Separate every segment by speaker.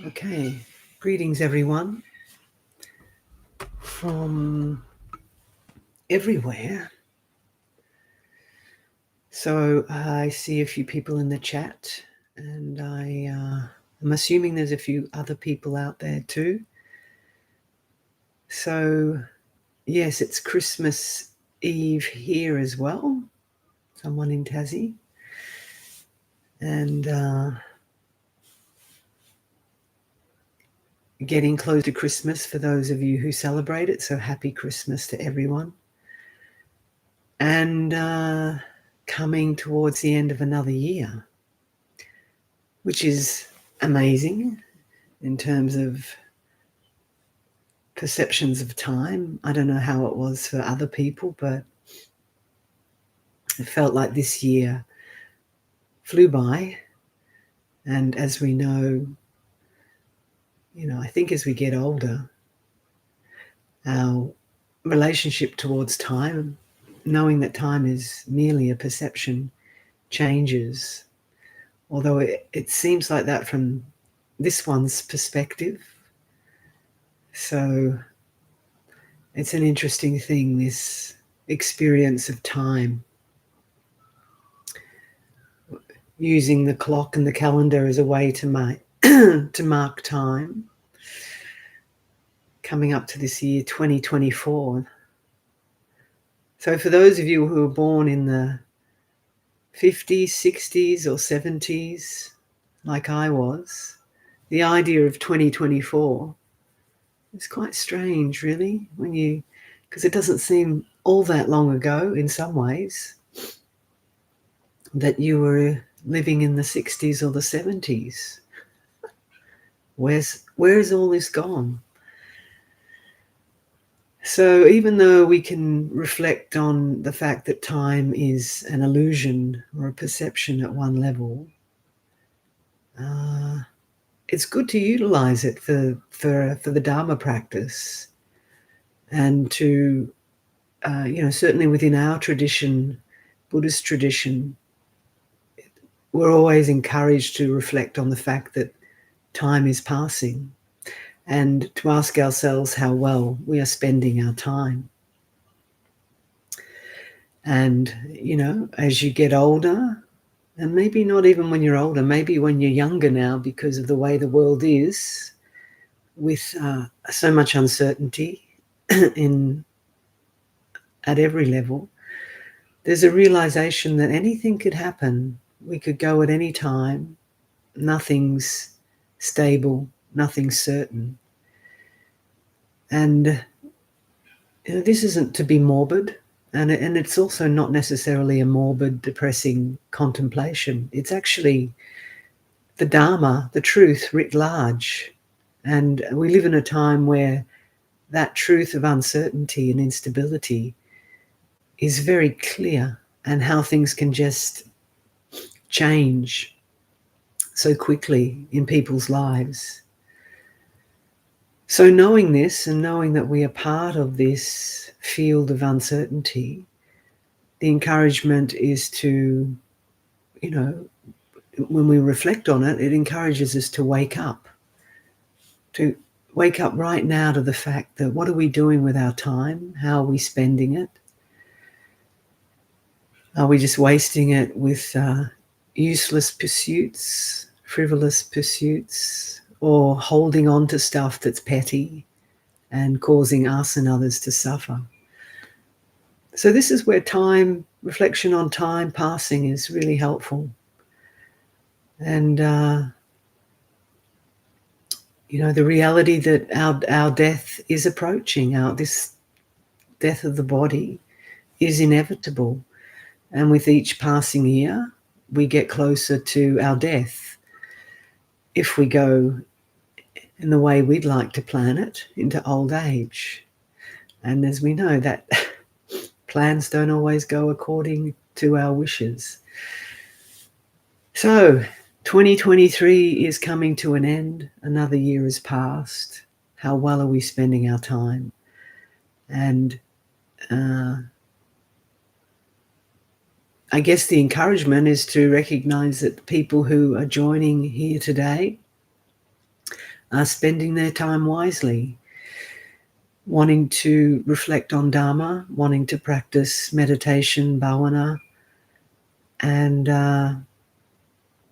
Speaker 1: Okay, greetings everyone from everywhere. So I see a few people in the chat, and I'm assuming there's a few other people out there too. So yes, it's Christmas Eve here as well. Someone in Tassie, and getting close to Christmas for those of you who celebrate it. So happy Christmas to everyone. And coming towards the end of another year, which is amazing in terms of perceptions of time. I don't know how it was for other people, but it felt like this year flew by. And as we know, I think as we get older, our relationship towards time, knowing that time is merely a perception, changes. Although it seems like that from this one's perspective. So it's an interesting thing, this experience of time. Using the clock and the calendar as a way to to mark time. Coming up to this year, 2024. So for those of you who were born in the 50s, 60s or 70s, like I was, the idea of 2024 is quite strange, really, because it doesn't seem all that long ago in some ways that you were living in the 60s or the 70s. Where's all this gone? So even though we can reflect on the fact that time is an illusion or a perception at one level, it's good to utilize it for the Dharma practice, and to certainly within our tradition, Buddhist tradition, we're always encouraged to reflect on the fact that time is passing, and to ask ourselves how well we are spending our time. And, as you get older, and maybe not even when you're older, maybe when you're younger now, because of the way the world is, with so much uncertainty at every level, there's a realization that anything could happen. We could go at any time. Nothing's stable, nothing's certain. And this isn't to be morbid, and it's also not necessarily a morbid, depressing contemplation. It's actually the Dharma, the truth writ large. And we live in a time where that truth of uncertainty and instability is very clear, and how things can just change so quickly in people's lives. So knowing this, and knowing that we are part of this field of uncertainty, the encouragement is to, when we reflect on it, it encourages us to wake up right now to the fact that what are we doing with our time? How are we spending it? Are we just wasting it with useless pursuits, frivolous pursuits, or holding on to stuff that's petty and causing us and others to suffer? So this is where reflection on time passing is really helpful. And, the reality that our death is approaching, this death of the body is inevitable. And with each passing year, we get closer to our death. If we go in the way we'd like to plan it, into old age. And as we know, that plans don't always go according to our wishes. So 2023 is coming to an end. Another year has passed. How well are we spending our time? And I guess the encouragement is to recognize that the people who are joining here today are spending their time wisely, wanting to reflect on Dharma, wanting to practice meditation, bhavana, and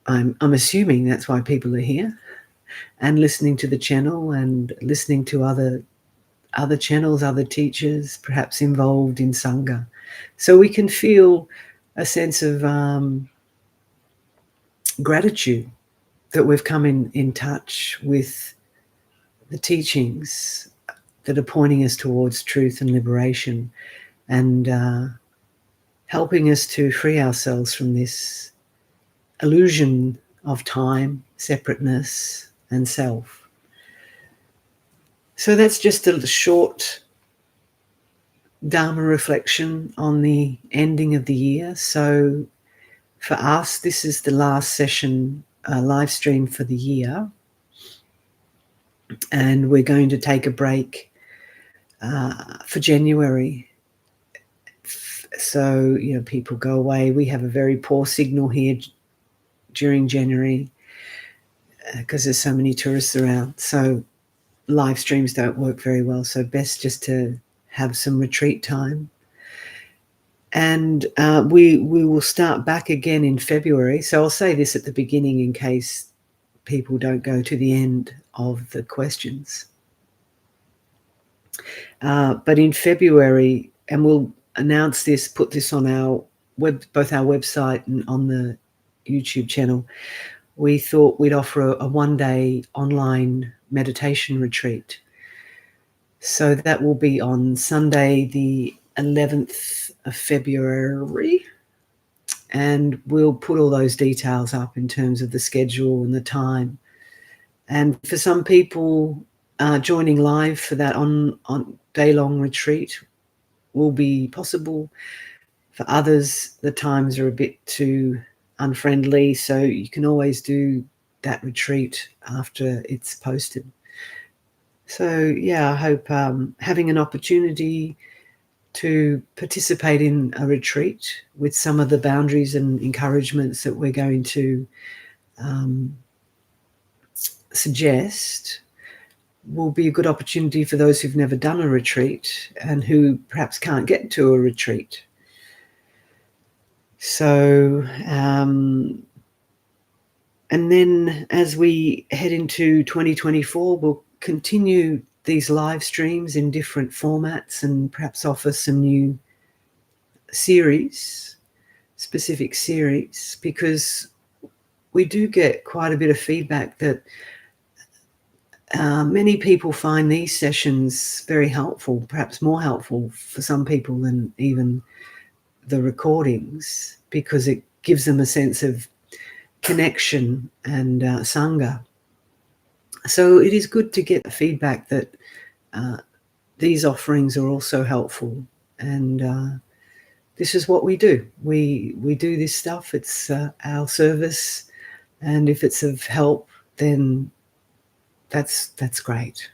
Speaker 1: I'm assuming that's why people are here, and listening to the channel and listening to other channels, other teachers, perhaps involved in Sangha. So we can feel a sense of gratitude that we've come in touch with the teachings that are pointing us towards truth and liberation, and helping us to free ourselves from this illusion of time, separateness, and self. So that's just a short Dharma reflection on the ending of the year. So for us, this is the last session, live stream for the year. And we're going to take a break for January. So, people go away. We have a very poor signal here during January because there's so many tourists around. So live streams don't work very well. So best just to have some retreat time. And we will start back again in February. So I'll say this at the beginning in case people don't go to the end of the questions. But in February, and we'll announce this, put this on our both our website and on the YouTube channel, we thought we'd offer a one-day online meditation retreat. So that will be on Sunday, the 11th of February. And we'll put all those details up in terms of the schedule and the time. And for some people, joining live for that on day-long retreat will be possible. For others, the times are a bit too unfriendly, so you can always do that retreat after it's posted. So yeah, I hope having an opportunity to participate in a retreat with some of the boundaries and encouragements that we're going to suggest will be a good opportunity for those who've never done a retreat and who perhaps can't get to a retreat. So, and then as we head into 2024, we'll continue these live streams in different formats and perhaps offer some new specific series, because we do get quite a bit of feedback that many people find these sessions very helpful, perhaps more helpful for some people than even the recordings, because it gives them a sense of connection and Sangha. So it is good to get the feedback that these offerings are also helpful, and this is what we do. We do this stuff. It's our service, and if it's of help, then that's great.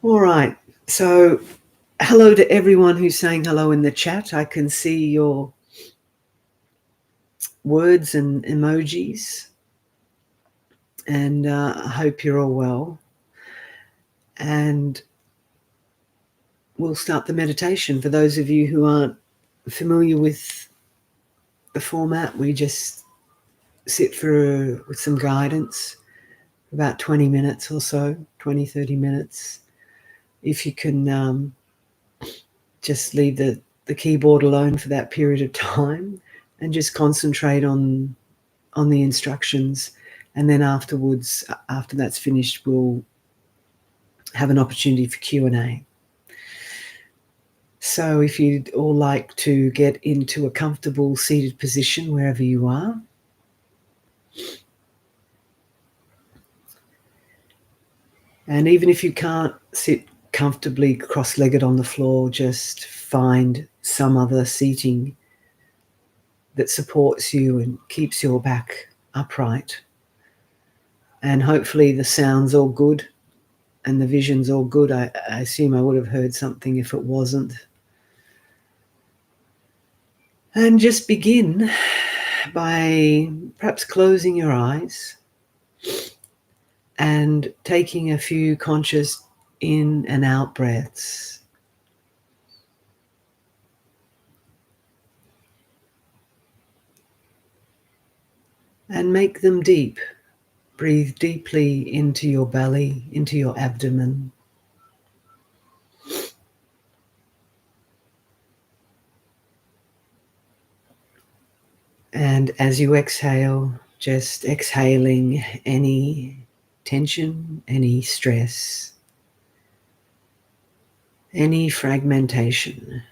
Speaker 1: All right. So hello to everyone who's saying hello in the chat. I can see your words and emojis, and I hope you're all well. And we'll start the meditation. For those of you who aren't familiar with the format, we just sit with some guidance, about 20 minutes or so, 20, 30 minutes. If you can just leave the keyboard alone for that period of time and just concentrate on the instructions. And then afterwards, after that's finished, we'll have an opportunity for Q&A. So if you'd all like to get into a comfortable seated position wherever you are, and even if you can't sit comfortably cross-legged on the floor, just find some other seating that supports you and keeps your back upright. And hopefully the sound's all good and the vision's all good. I assume I would have heard something if it wasn't. And just begin by perhaps closing your eyes and taking a few conscious in and out breaths. And make them deep. Breathe deeply into your belly, into your abdomen. And as you exhale, just exhaling any tension, any stress, any fragmentation.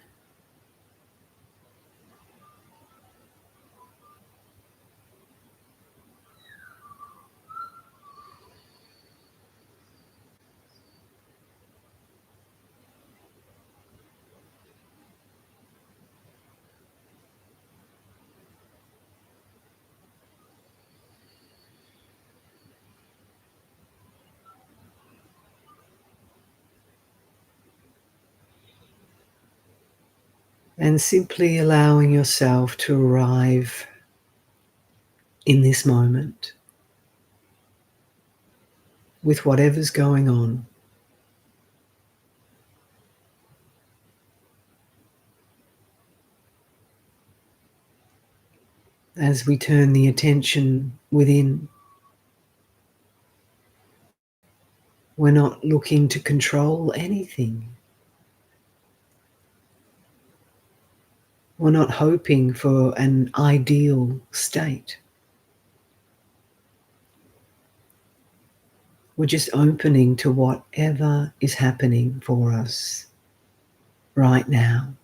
Speaker 1: And simply allowing yourself to arrive in this moment with whatever's going on. As we turn the attention within, we're not looking to control anything. We're not hoping for an ideal state. We're just opening to whatever is happening for us right now.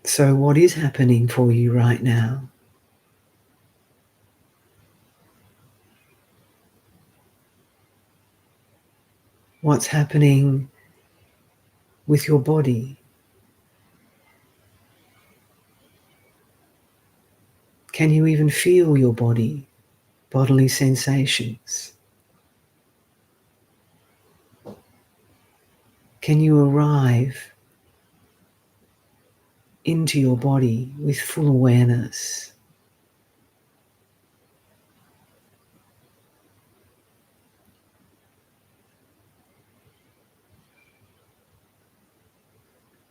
Speaker 1: So, what is happening for you right now? What's happening with your body? Can you even feel your body, bodily sensations? Can you arrive into your body with full awareness?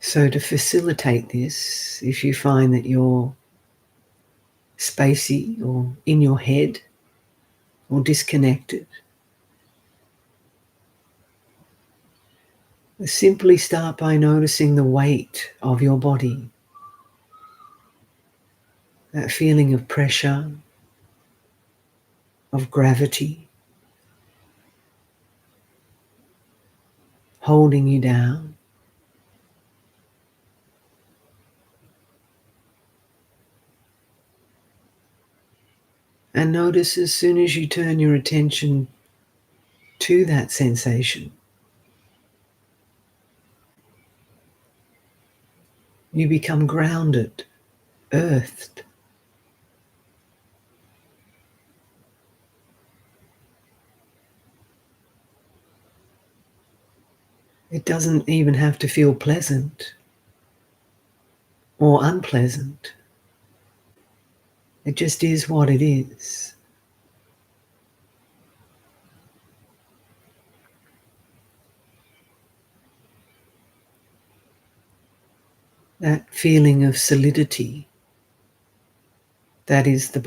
Speaker 1: So, to facilitate this, if you find that you're spacey or in your head or disconnected, simply start by noticing the weight of your body, that feeling of pressure, of gravity, holding you down. And notice as soon as you turn your attention to that sensation, you become grounded, earthed. It doesn't even have to feel pleasant or unpleasant. It just is what it is. That feeling of solidity, that is the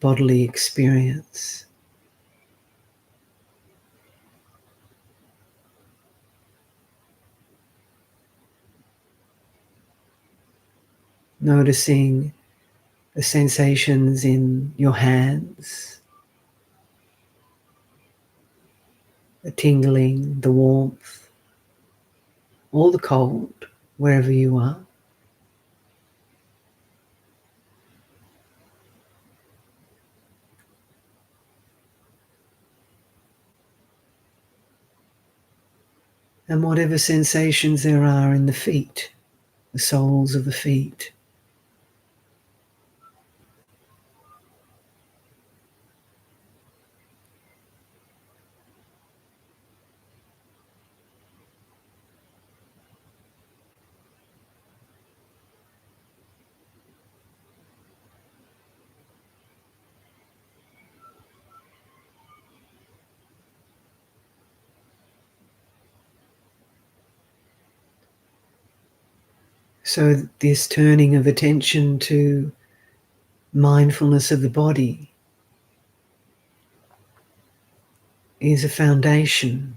Speaker 1: bodily experience. Noticing the sensations in your hands, the tingling, the warmth, or the cold, wherever you are. And whatever sensations there are in the feet, the soles of the feet. So this turning of attention to mindfulness of the body is a foundational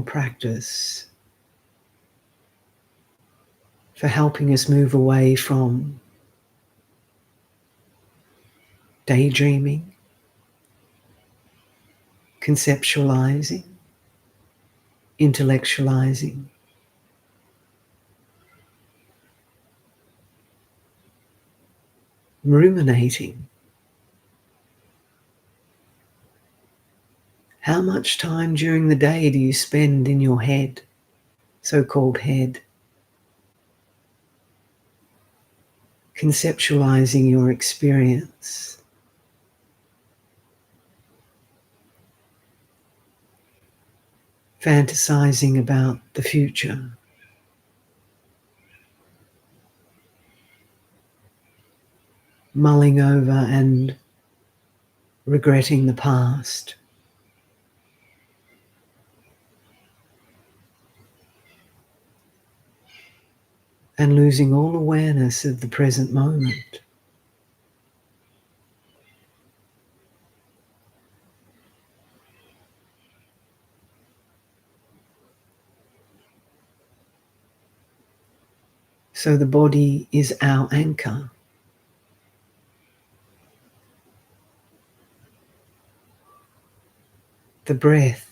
Speaker 1: practice for helping us move away from daydreaming, conceptualizing, intellectualizing, ruminating. How much time during the day do you spend in your head, so-called head, conceptualizing your experience, fantasizing about the future, mulling over and regretting the past, and losing all awareness of the present moment? So the body is our anchor. The breath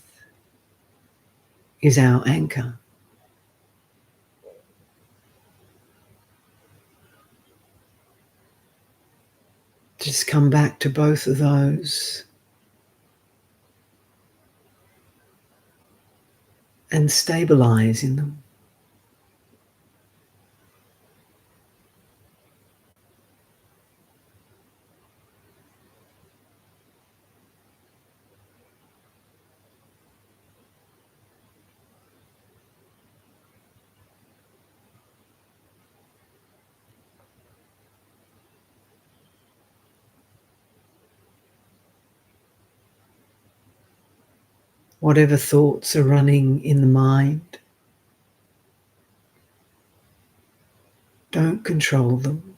Speaker 1: is our anchor. Just come back to both of those and stabilize in them. Whatever thoughts are running in the mind, don't control them.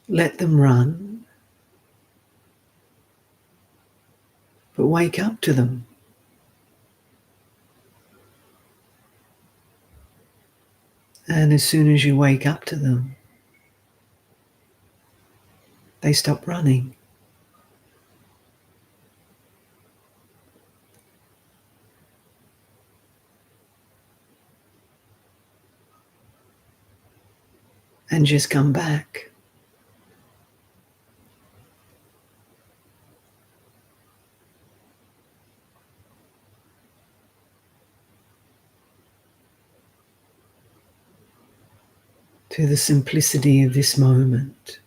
Speaker 1: Let them run, but wake up to them. And as soon as you wake up to them, they stop running. And just come back. To the simplicity of this moment.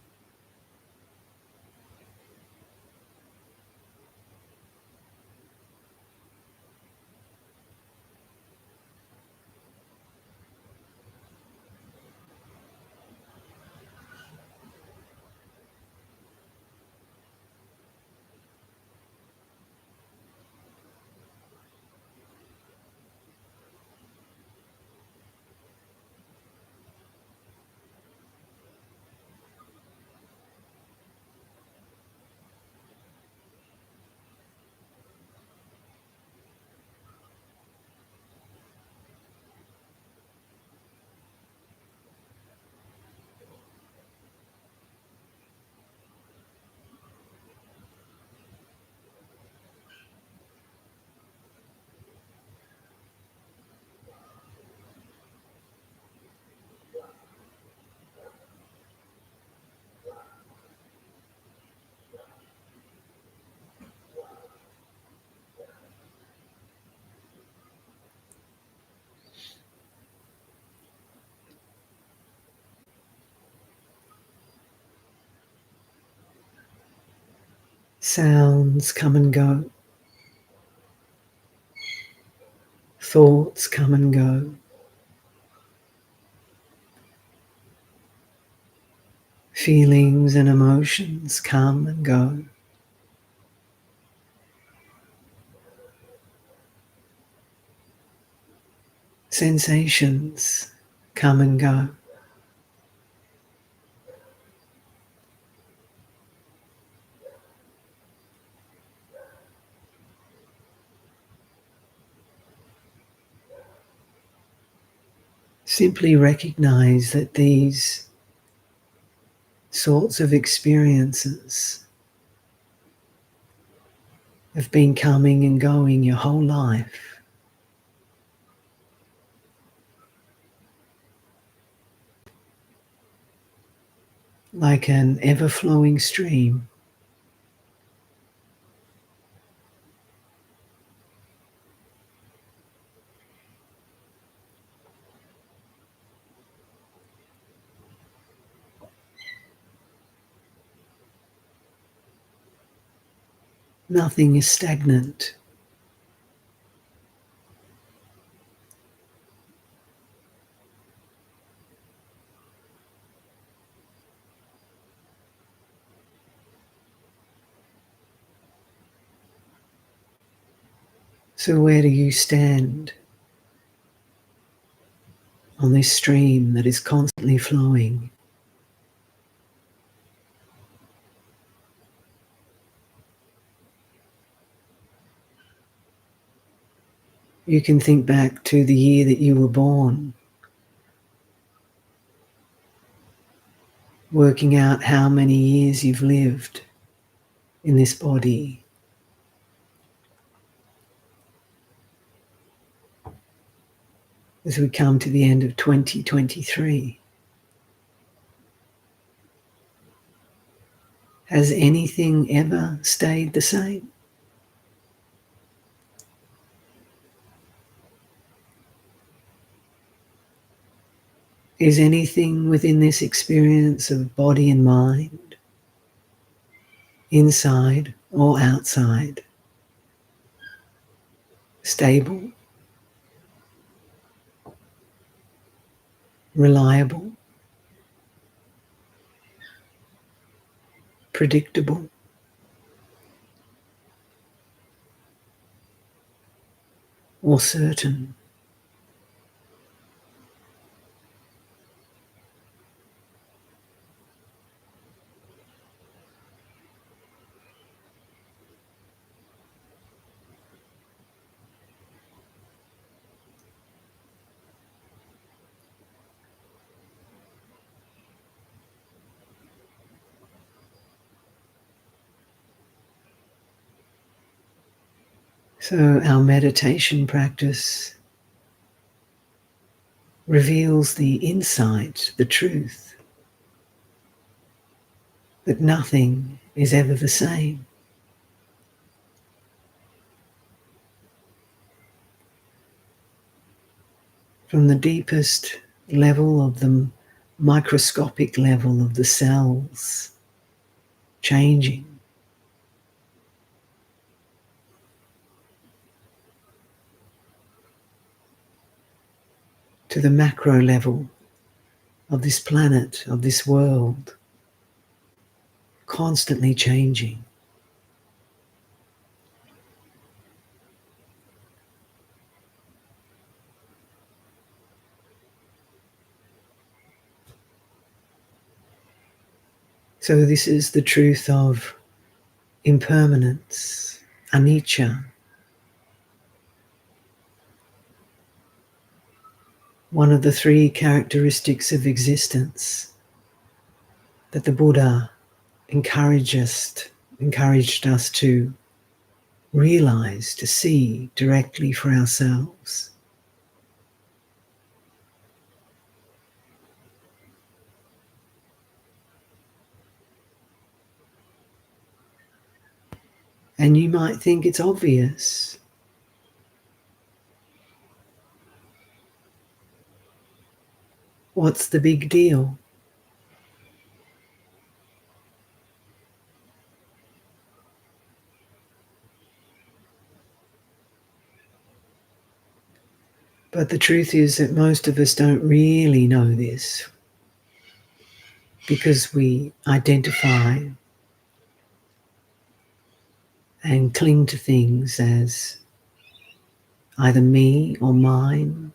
Speaker 1: Sounds come and go. Thoughts come and go. Feelings and emotions come and go. sensations come and go. Simply recognize that these sorts of experiences have been coming and going your whole life. Like an ever-flowing stream. Nothing is stagnant. So where do you stand on this stream that is constantly flowing? You can think back to the year that you were born, working out how many years you've lived in this body. As we come to the end of 2023, has anything ever stayed the same? Is anything within this experience of body and mind, inside or outside, stable, reliable, predictable? Or certain? So our meditation practice reveals the insight, the truth, that nothing is ever the same. From the deepest level of the microscopic level of the cells changing, to the macro level of this planet, of this world, constantly changing. So this is the truth of impermanence, anicca, one of the three characteristics of existence that the Buddha encouraged us to realize, to see directly for ourselves. And you might think it's obvious. What's the big deal? But the truth is that most of us don't really know this, because we identify and cling to things as either me or mine,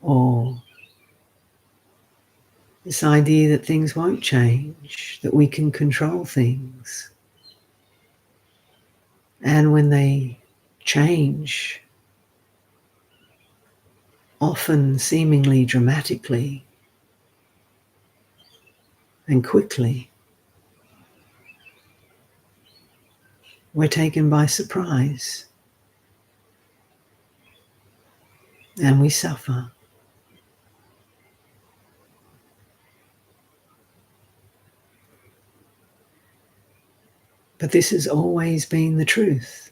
Speaker 1: or this idea that things won't change, that we can control things. And when they change, often seemingly dramatically and quickly, we're taken by surprise and we suffer. But this has always been the truth.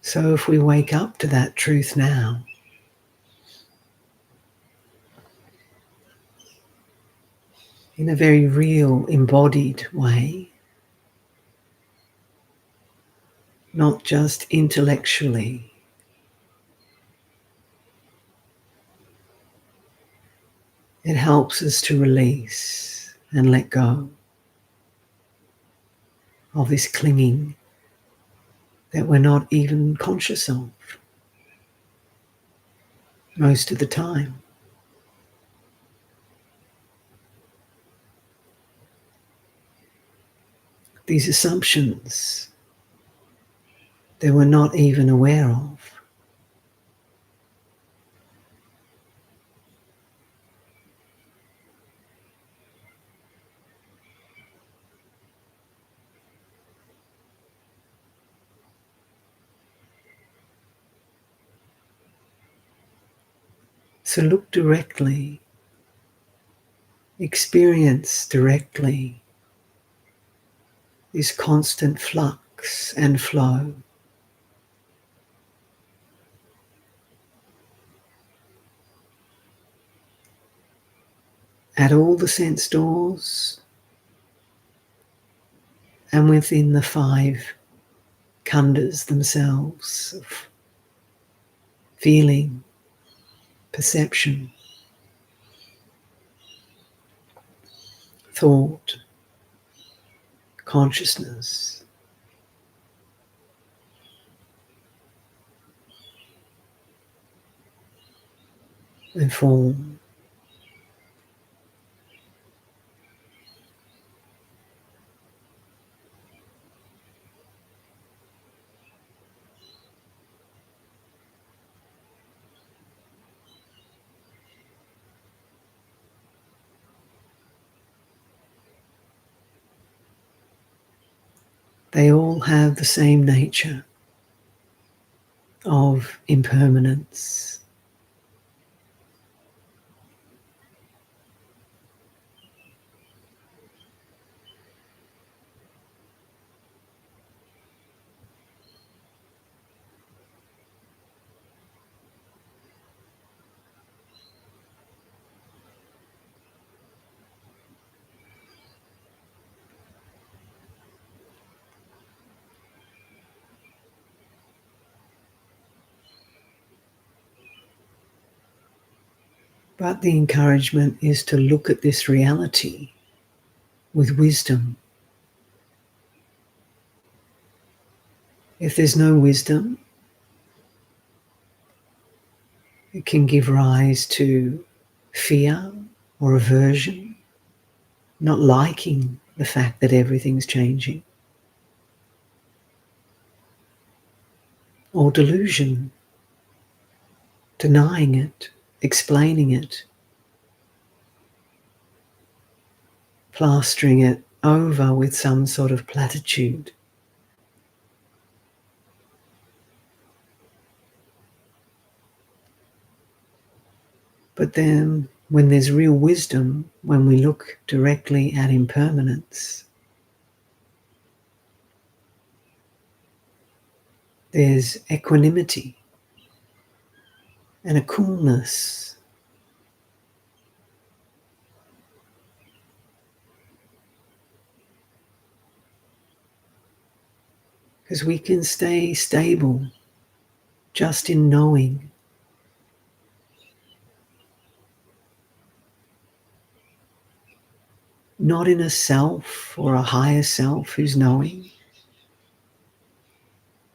Speaker 1: So if we wake up to that truth now, in a very real, embodied way, not just intellectually, it helps us to release and let go of this clinging that we're not even conscious of most of the time. These assumptions that we're not even aware of. So look directly, experience directly this constant flux and flow. At all the sense doors and within the 5 khandhas themselves of feeling, perception, thought, consciousness, and form. They all have the same nature of impermanence. But the encouragement is to look at this reality with wisdom. If there's no wisdom, it can give rise to fear or aversion, not liking the fact that everything's changing, or delusion, denying it, explaining it, plastering it over with some sort of platitude. But then when there's real wisdom, when we look directly at impermanence, there's equanimity and a coolness. Because we can stay stable just in knowing. not in a self or a higher self who's knowing,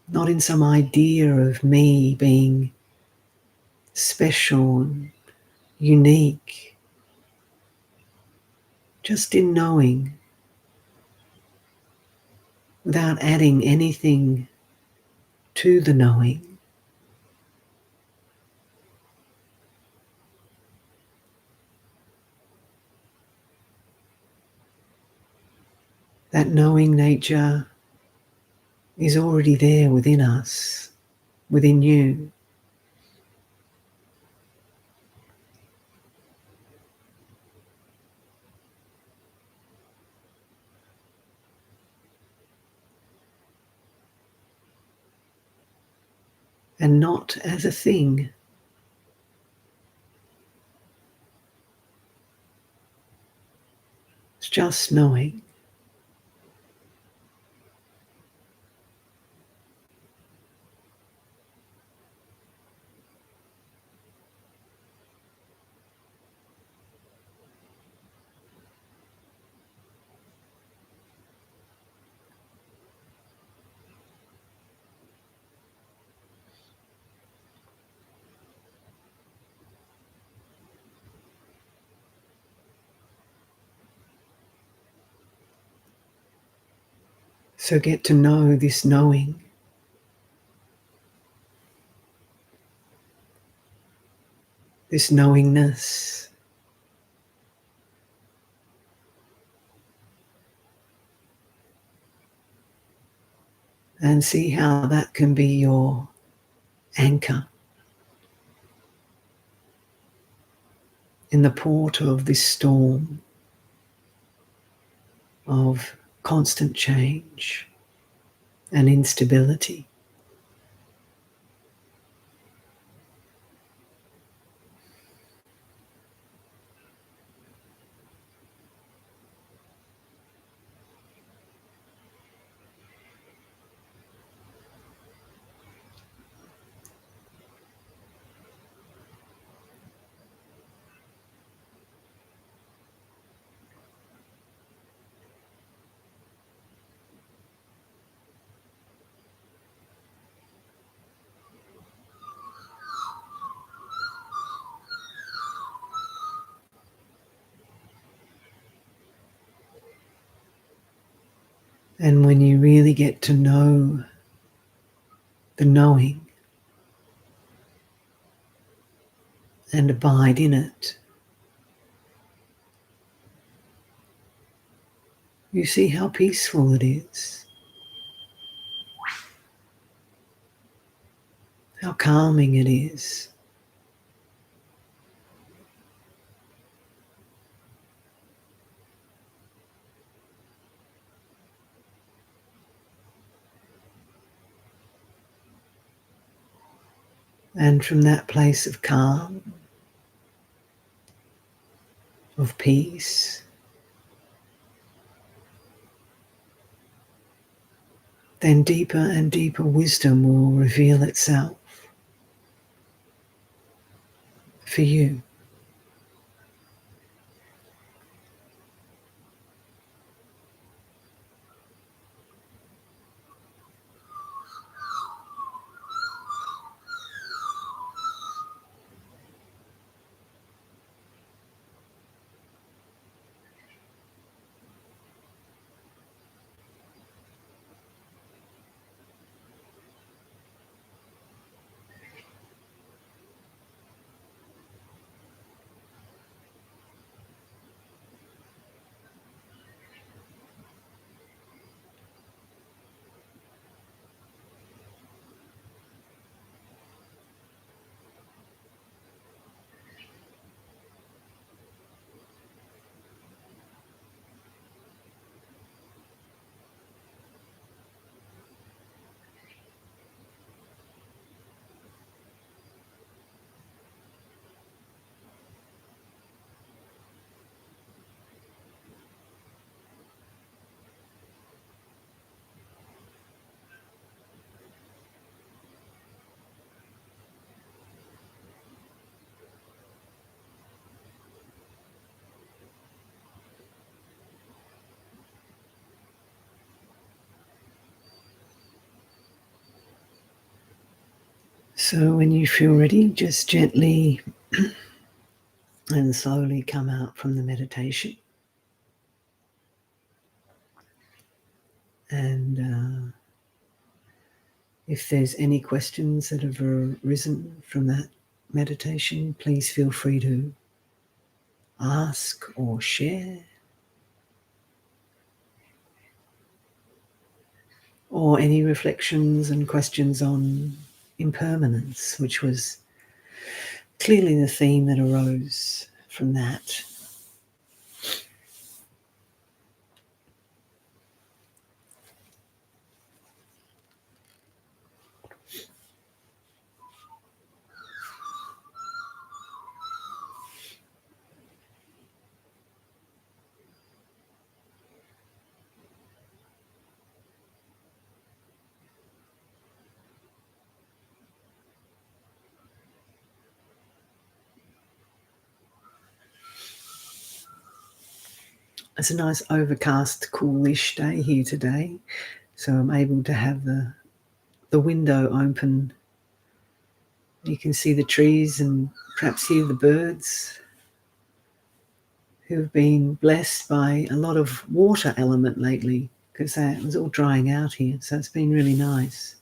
Speaker 1: not in some idea of me being special and unique, just in knowing without adding anything to the knowing. That knowing nature is already there within us, within you. And not as a thing. It's just knowing. So get to know this knowing. This knowingness. And see how that can be your anchor in the port of this storm of constant change and instability. And when you really get to know the knowing and abide in it, you see how peaceful it is, how calming it is. And from that place of calm, of peace, then deeper and deeper wisdom will reveal itself for you. So when you feel ready, just gently and slowly come out from the meditation. And if there's any questions that have arisen from that meditation, please feel free to ask or share. Or any reflections and questions on impermanence, which was clearly the theme that arose from that. It's a nice overcast, coolish day here today, so I'm able to have the window open. You can see the trees and perhaps hear the birds who've been blessed by a lot of water element lately, because it was all drying out here, so it's been really nice.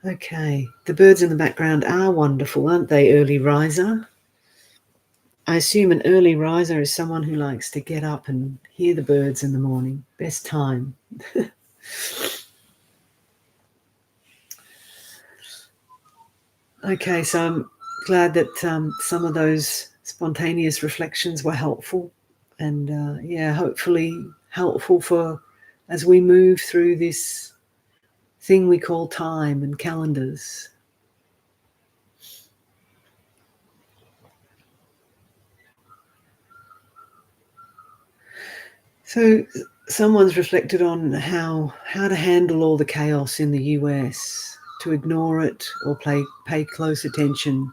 Speaker 1: Okay, the birds in the background are wonderful, aren't they, early riser? I assume an early riser is someone who likes to get up and hear the birds in the morning. Best time. Okay, so I'm glad that some of those spontaneous reflections were helpful, and hopefully helpful for as we move through this thing we call time and calendars. So someone's reflected on how to handle all the chaos in the US, to ignore it or pay close attention,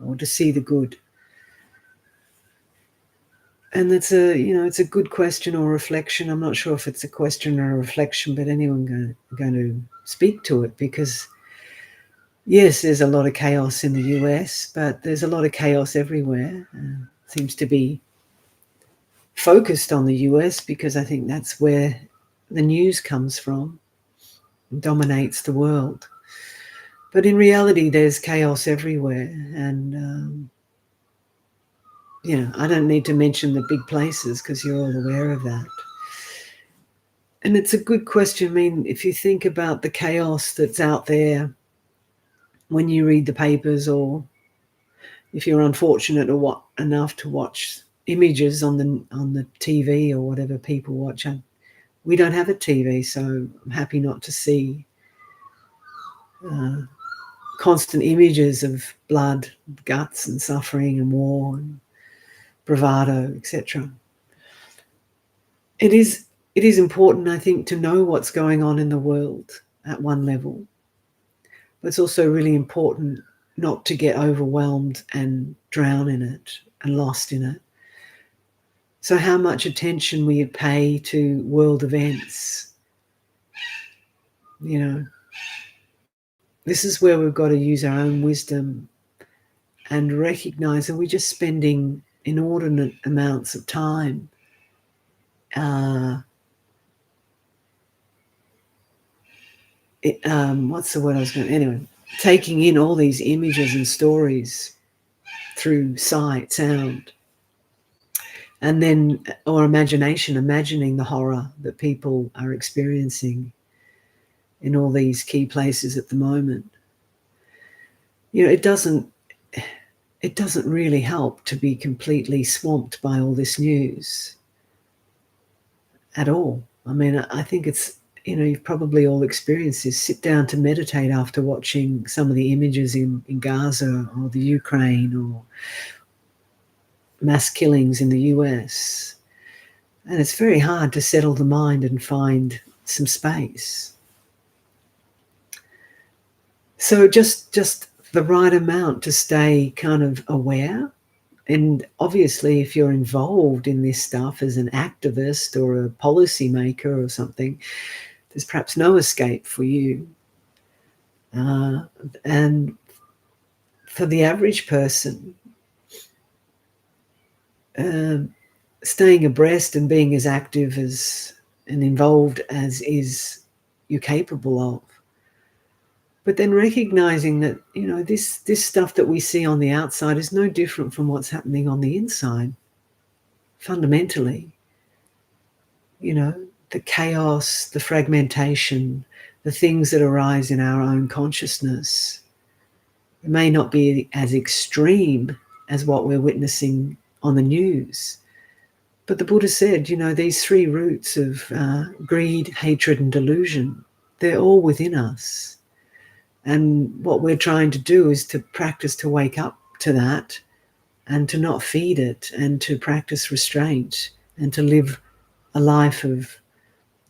Speaker 1: or to see the good. And it's a good question or reflection. I'm not sure if it's a question or a reflection, but anyone going to speak to it, because yes, there's a lot of chaos in the US, but there's a lot of chaos everywhere. Seems to be focused on the US because I think that's where the news comes from, dominates the world. But in reality, there's chaos everywhere, and I don't need to mention the big places because you're all aware of that. And it's a good question. I mean, if you think about the chaos that's out there when you read the papers, or if you're unfortunate or enough to watch images on the TV or whatever people watch. We don't have a TV, so I'm happy not to see constant images of blood, guts and suffering and war and bravado, etc. It is important, I think, to know what's going on in the world at one level. But it's also really important not to get overwhelmed and drown in it and lost in it. So how much attention we pay to world events, this is where we've got to use our own wisdom and recognize that we're just spending inordinate amounts of time what's the word I was going to... Anyway, taking in all these images and stories through sight, sound, and then, or imagination, imagining the horror that people are experiencing in all these key places at the moment. It doesn't really help to be completely swamped by all this news at all. I mean, I think it's, you've probably all experienced this. Sit down to meditate after watching some of the images in Gaza or the Ukraine, or mass killings in the US. And it's very hard to settle the mind and find some space. So just the right amount to stay kind of aware. And obviously, if you're involved in this stuff as an activist or a policymaker or something, there's perhaps no escape for you. And for the average person, staying abreast and being as active as and involved as is you're capable of. But then recognizing that, this stuff that we see on the outside is no different from what's happening on the inside. Fundamentally, the chaos, the fragmentation, the things that arise in our own consciousness, it may not be as extreme as what we're witnessing on the news. But the Buddha said, these three roots of greed, hatred, and delusion, they're all within us. And what we're trying to do is to practice to wake up to that and to not feed it, and to practice restraint and to live a life of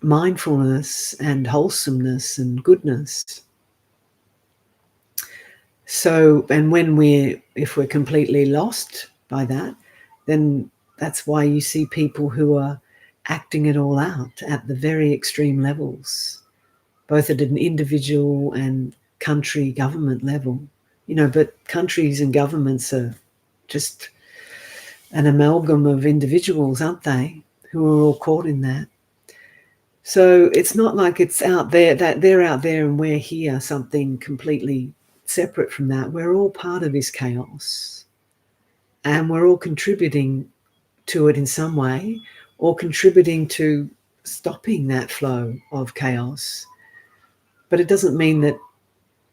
Speaker 1: mindfulness and wholesomeness and goodness. So, and if we're completely lost by that, then that's why you see people who are acting it all out at the very extreme levels, both at an individual and country government level. But countries and governments are just an amalgam of individuals, aren't they, who are all caught in that. So it's not like it's out there, that they're out there and we're here, something completely separate from that. We're all part of this chaos, and we're all contributing to it in some way, or contributing to stopping that flow of chaos. But it doesn't mean that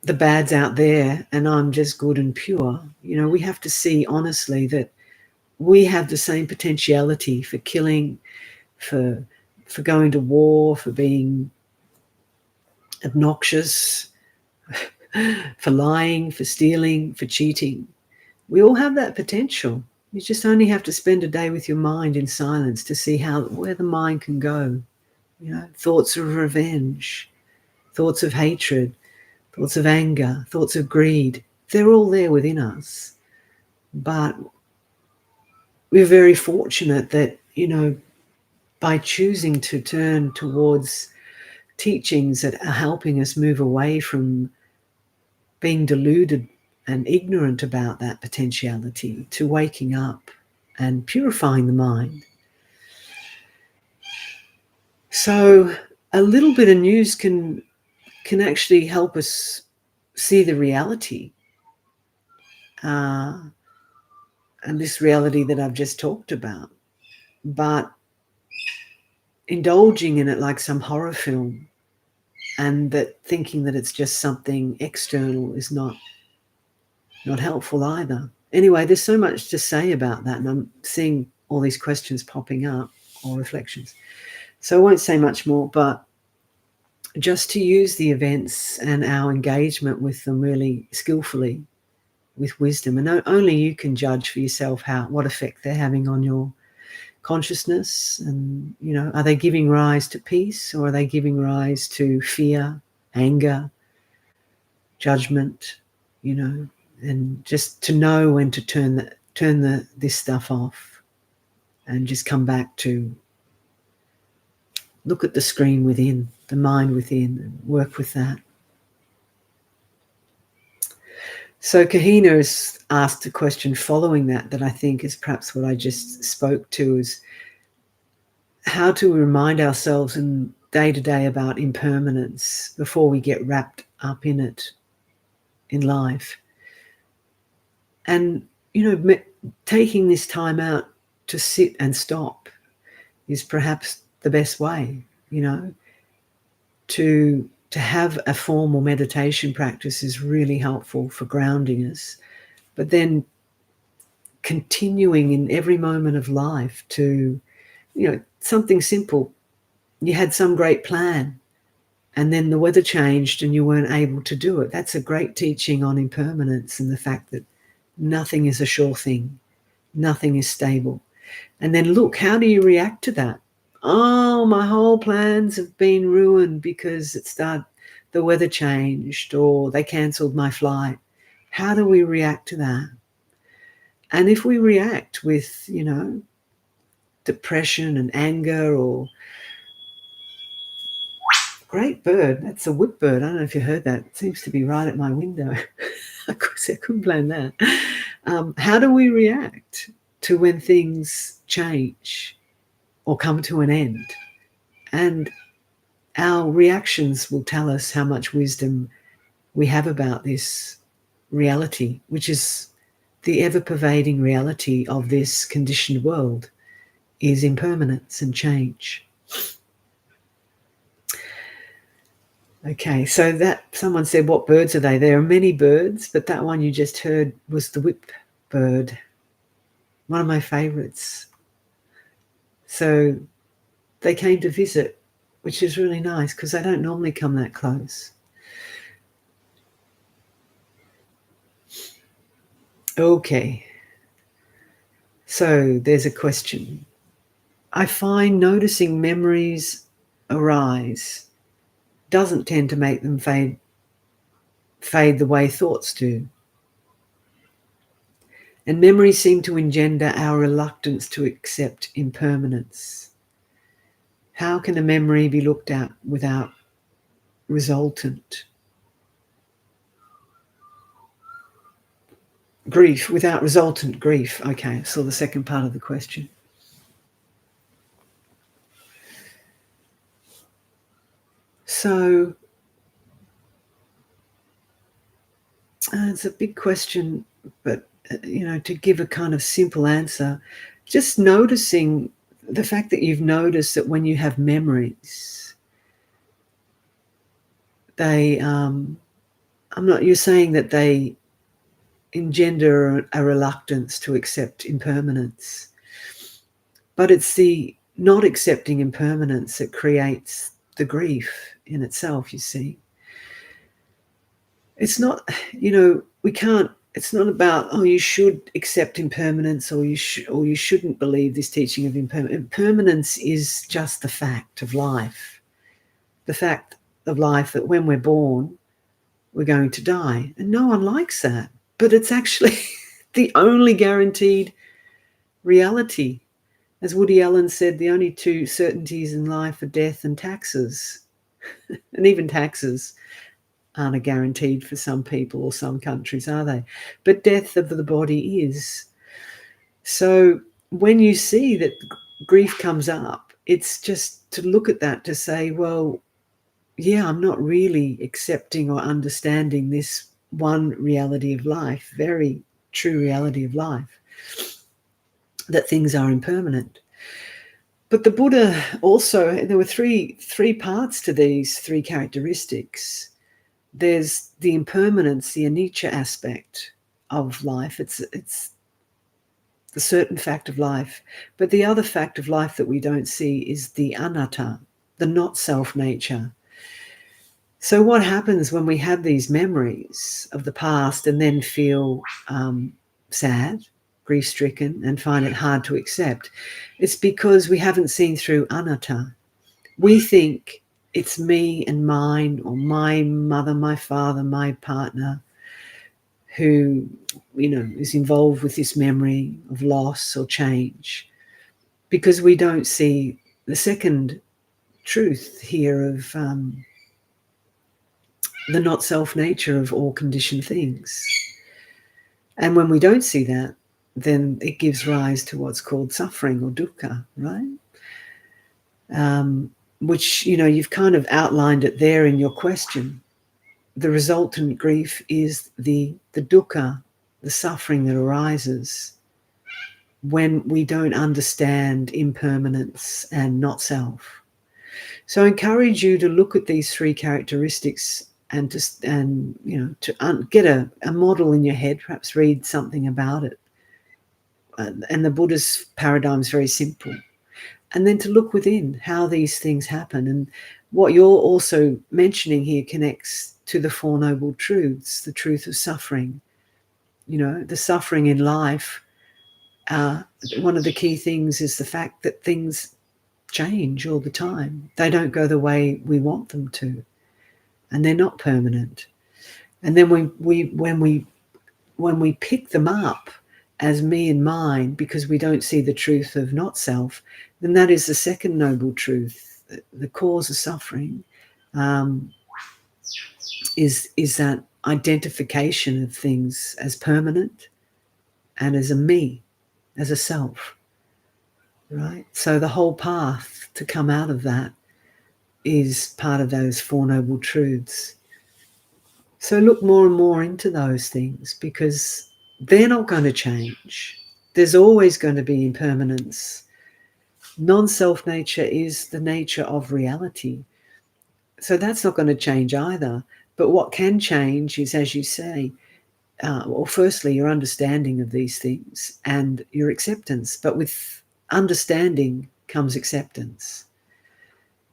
Speaker 1: the bad's out there and I'm just good and pure. We have to see honestly that we have the same potentiality for killing, for going to war, for being obnoxious, for lying, for stealing, for cheating. We all have that potential. You just only have to spend a day with your mind in silence to see where the mind can go. Thoughts of revenge, thoughts of hatred, thoughts of anger, thoughts of greed. They're all there within us. But we're very fortunate that, by choosing to turn towards teachings that are helping us move away from being deluded and ignorant about that potentiality, to waking up and purifying the mind. So a little bit of news can actually help us see the reality, and this reality that I've just talked about. But indulging in it like some horror film, and that thinking that it's just something external, is not helpful either. Anyway, there's so much to say about that, and I'm seeing all these questions popping up, or reflections. So I won't say much more, but just to use the events and our engagement with them really skillfully, with wisdom. And only you can judge for yourself what effect they're having on your consciousness. And, are they giving rise to peace, or are they giving rise to fear, anger, judgment, and just to know when to turn this stuff off, and just come back to look at the screen within, the mind within, and work with that. So Kahina has asked a question following that I think is perhaps what I just spoke to, is how to remind ourselves in day-to-day about impermanence before we get wrapped up in it in life. And, taking this time out to sit and stop is perhaps the best way, to have a formal meditation practice is really helpful for grounding us. But then continuing in every moment of life to, something simple. You had some great plan, and then the weather changed and you weren't able to do it. That's a great teaching on impermanence and the fact that nothing is a sure thing. Nothing is stable. And then look, how do you react to that? Oh, my whole plans have been ruined because the weather changed, or they cancelled my flight. How do we react to that? And if we react with, depression and anger, or Great bird. That's a whip bird. I don't know if you heard that. It seems to be right at my window. Of course, I couldn't blame that. How do we react to when things change or come to an end? And our reactions will tell us how much wisdom we have about this reality, which is the ever-pervading reality of this conditioned world, is impermanence and change. Okay, so that someone said, what birds are they? There are many birds, but that one you just heard was the whip bird, one of my favourites. So they came to visit, which is really nice because they don't normally come that close. Okay, so there's a question. I find noticing memories arise doesn't tend to make them fade the way thoughts do. And memories seem to engender our reluctance to accept impermanence. How can a memory be looked at without resultant grief? Without resultant grief. Okay, so the second part of the question. So it's a big question, but to give a kind of simple answer, just noticing the fact that you've noticed that when you have memories, you're saying that they engender a reluctance to accept impermanence, but it's the not accepting impermanence that creates the grief in itself, you see. It's not, we can't, it's not about, you should accept impermanence or you shouldn't believe this teaching of impermanence. Impermanence is just the fact of life. The fact of life that when we're born, we're going to die. And no one likes that. But it's actually the only guaranteed reality. As Woody Allen said, the only two certainties in life are death and taxes. And even taxes aren't guaranteed for some people or some countries, are they? But death of the body is. So when you see that grief comes up, it's just to look at that to say, well, yeah, I'm not really accepting or understanding this one reality of life, very true reality of life, that things are impermanent. But the Buddha also, there were three parts to these three characteristics. There's the impermanence, the anicca aspect of life. It's the certain fact of life. But the other fact of life that we don't see is the anatta, the not self nature. So what happens when we have these memories of the past and then feel sad, grief-stricken, and find it hard to accept? It's because we haven't seen through anatta. We think it's me and mine, or my mother, my father, my partner, who is involved with this memory of loss or change, because we don't see the second truth here of the not self nature of all conditioned things. And when we don't see that, then it gives rise to what's called suffering or dukkha, right? Which, you've kind of outlined it there in your question. The resultant grief is the dukkha, the suffering that arises when we don't understand impermanence and not self. So I encourage you to look at these three characteristics and to get a model in your head, perhaps read something about it. And the Buddha's paradigm is very simple. And then to look within how these things happen. And what you're also mentioning here connects to the Four Noble Truths, the truth of suffering. The suffering in life, one of the key things is the fact that things change all the time. They don't go the way we want them to, and they're not permanent. And then when we pick them up as me and mine, because we don't see the truth of not self, then that is the second noble truth, the cause of suffering. is that identification of things as permanent and as a me, as a self, right? So the whole path to come out of that is part of those Four Noble Truths. So look more and more into those things, because they're not going to change. There's always going to be impermanence. Non-self nature is the nature of reality. So that's not going to change either. But what can change is, as you say, well, firstly, your understanding of these things and your acceptance. But with understanding comes acceptance.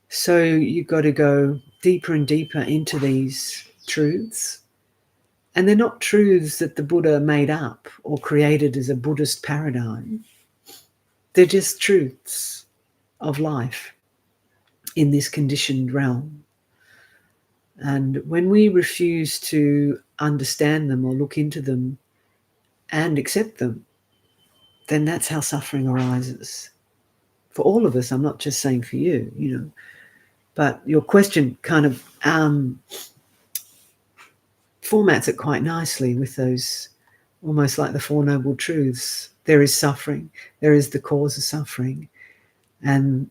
Speaker 1: So you've got to go deeper and deeper into these truths. And they're not truths that the Buddha made up or created as a Buddhist paradigm. They're just truths of life in this conditioned realm. And when we refuse to understand them or look into them and accept them, then that's how suffering arises. For all of us, I'm not just saying for you, you know. But your question kind of formats it quite nicely with those, almost like the Four Noble Truths. There is suffering. There is the cause of suffering. And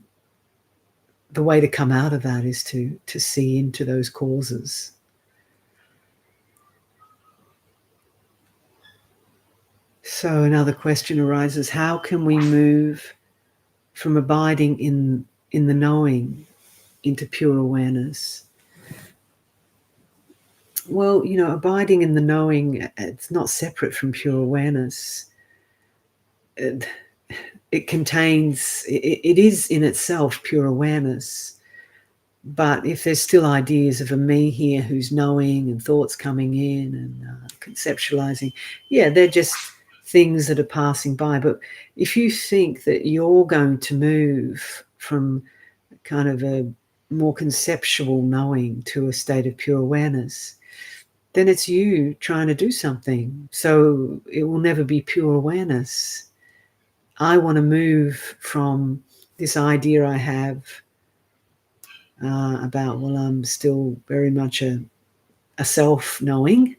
Speaker 1: the way to come out of that is to see into those causes. So another question arises: how can we move from abiding in the knowing into pure awareness? Well, you know, abiding in the knowing, it's not separate from pure awareness. It contains, it is in itself pure awareness. But if there's still ideas of a me here who's knowing and thoughts coming in and conceptualizing, yeah, they're just things that are passing by. But if you think that you're going to move from kind of a more conceptual knowing to a state of pure awareness, then it's you trying to do something. So it will never be pure awareness. I want to move from this idea I have about, well, I'm still very much a self-knowing,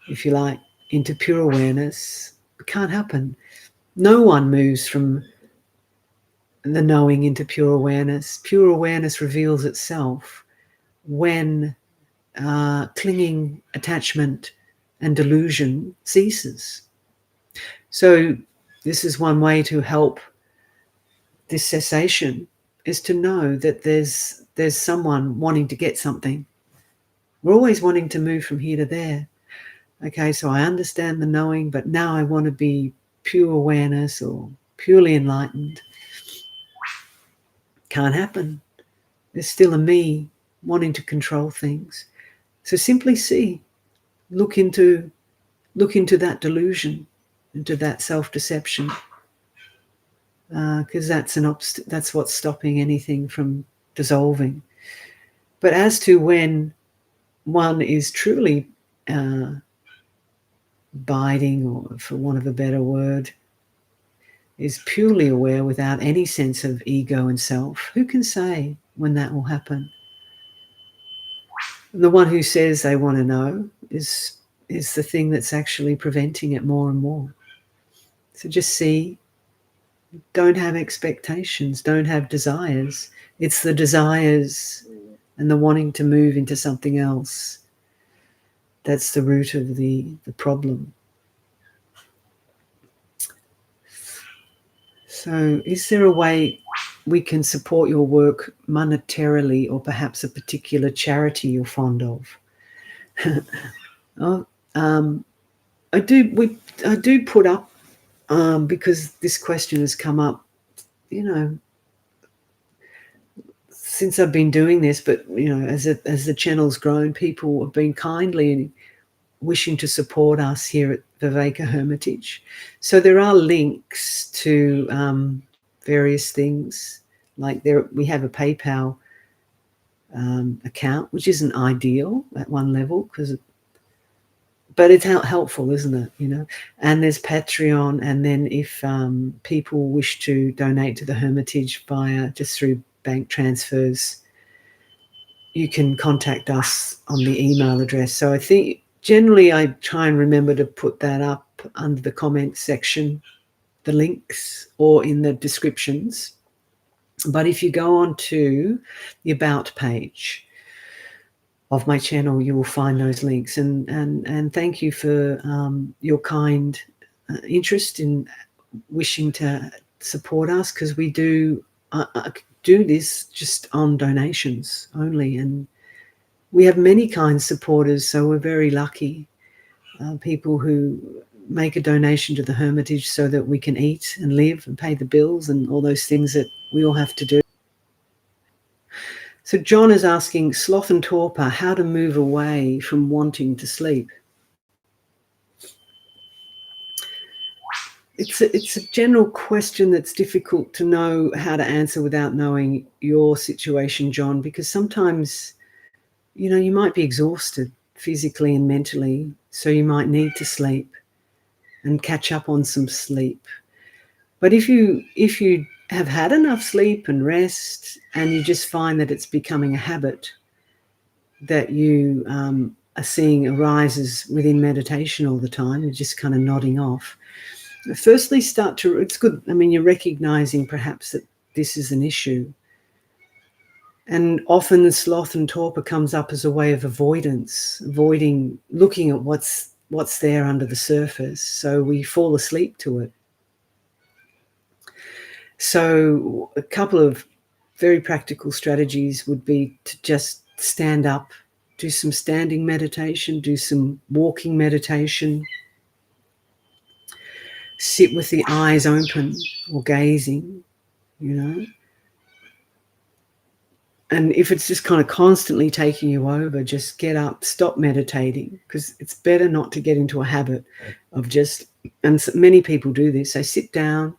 Speaker 1: if you like, into pure awareness. It can't happen. No one moves from the knowing into pure awareness. Pure awareness reveals itself when clinging, attachment, and delusion ceases. So this is one way to help this cessation, is to know that there's someone wanting to get something. We're always wanting to move from here to there. Okay, so I understand the knowing, but now I want to be pure awareness or purely enlightened. Can't happen. There's still a me wanting to control things. So simply see, look into that delusion, into that self-deception, because that's what's stopping anything from dissolving. But as to when one is truly abiding, or for want of a better word, is purely aware without any sense of ego and self, who can say when that will happen? And the one who says they want to know is the thing that's actually preventing it more and more. So just see, don't have expectations, don't have desires. It's the desires and the wanting to move into something else that's the root of the problem. So is there a way we can support your work monetarily, or perhaps a particular charity you're fond of? I do put up, because this question has come up, you know, since I've been doing this, but, you know, as the channel's grown, people have been kindly wishing to support us here at Viveka Hermitage. So there are links to various things. Like we have a PayPal account, which isn't ideal at one level, but it's helpful, isn't it? You know, and there's Patreon, and then if people wish to donate to the Hermitage via just through bank transfers, you can contact us on the email address. So I think generally I try and remember to put that up under the comments section, the links, or in the descriptions. But if you go on to the About page of my channel, you will find those links. And thank you for your kind interest in wishing to support us, because we do this just on donations only, and we have many kind supporters, so we're very lucky. People who make a donation to the Hermitage so that we can eat and live and pay the bills and all those things that we all have to do. So John is asking, sloth and torpor, how to move away from wanting to sleep. It's a general question that's difficult to know how to answer without knowing your situation, John, because sometimes, you know, you might be exhausted physically and mentally, so you might need to sleep and catch up on some sleep. But if you have had enough sleep and rest, and you just find that it's becoming a habit that you are seeing arises within meditation all the time, you're just kind of nodding off. Firstly, it's good. I mean, you're recognizing perhaps that this is an issue. And often the sloth and torpor comes up as a way of avoiding looking at what's there under the surface. So we fall asleep to it. So a couple of very practical strategies would be to just stand up, do some standing meditation, do some walking meditation, sit with the eyes open or gazing, you know. And if it's just kind of constantly taking you over, just get up, stop meditating, because it's better not to get into a habit of just, and many people do this, they sit down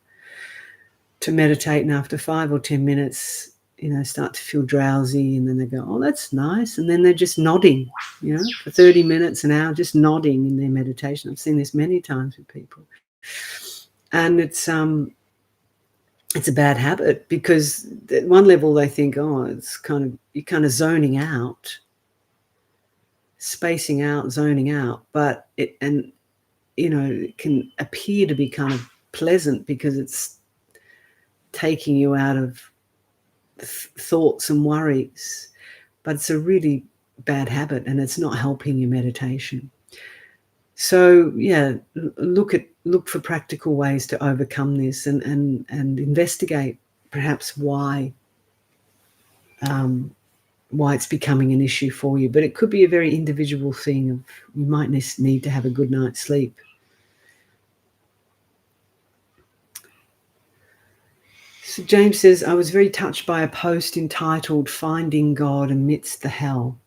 Speaker 1: to meditate, and after 5 or 10 minutes, you know, start to feel drowsy, and then they go, oh, that's nice. And then they're just nodding, you know, for 30 minutes, an hour, just nodding in their meditation. I've seen this many times with people. And it's a bad habit, because at one level they think, oh, you're kind of zoning out, spacing out, zoning out. But it can appear to be kind of pleasant because it's taking you out of thoughts and worries, but it's a really bad habit and it's not helping your meditation. So yeah, look for practical ways to overcome this, and investigate perhaps why it's becoming an issue for you. But it could be a very individual thing of you might need to have a good night's sleep. So James says, I was very touched by a post entitled Finding God Amidst the Hell.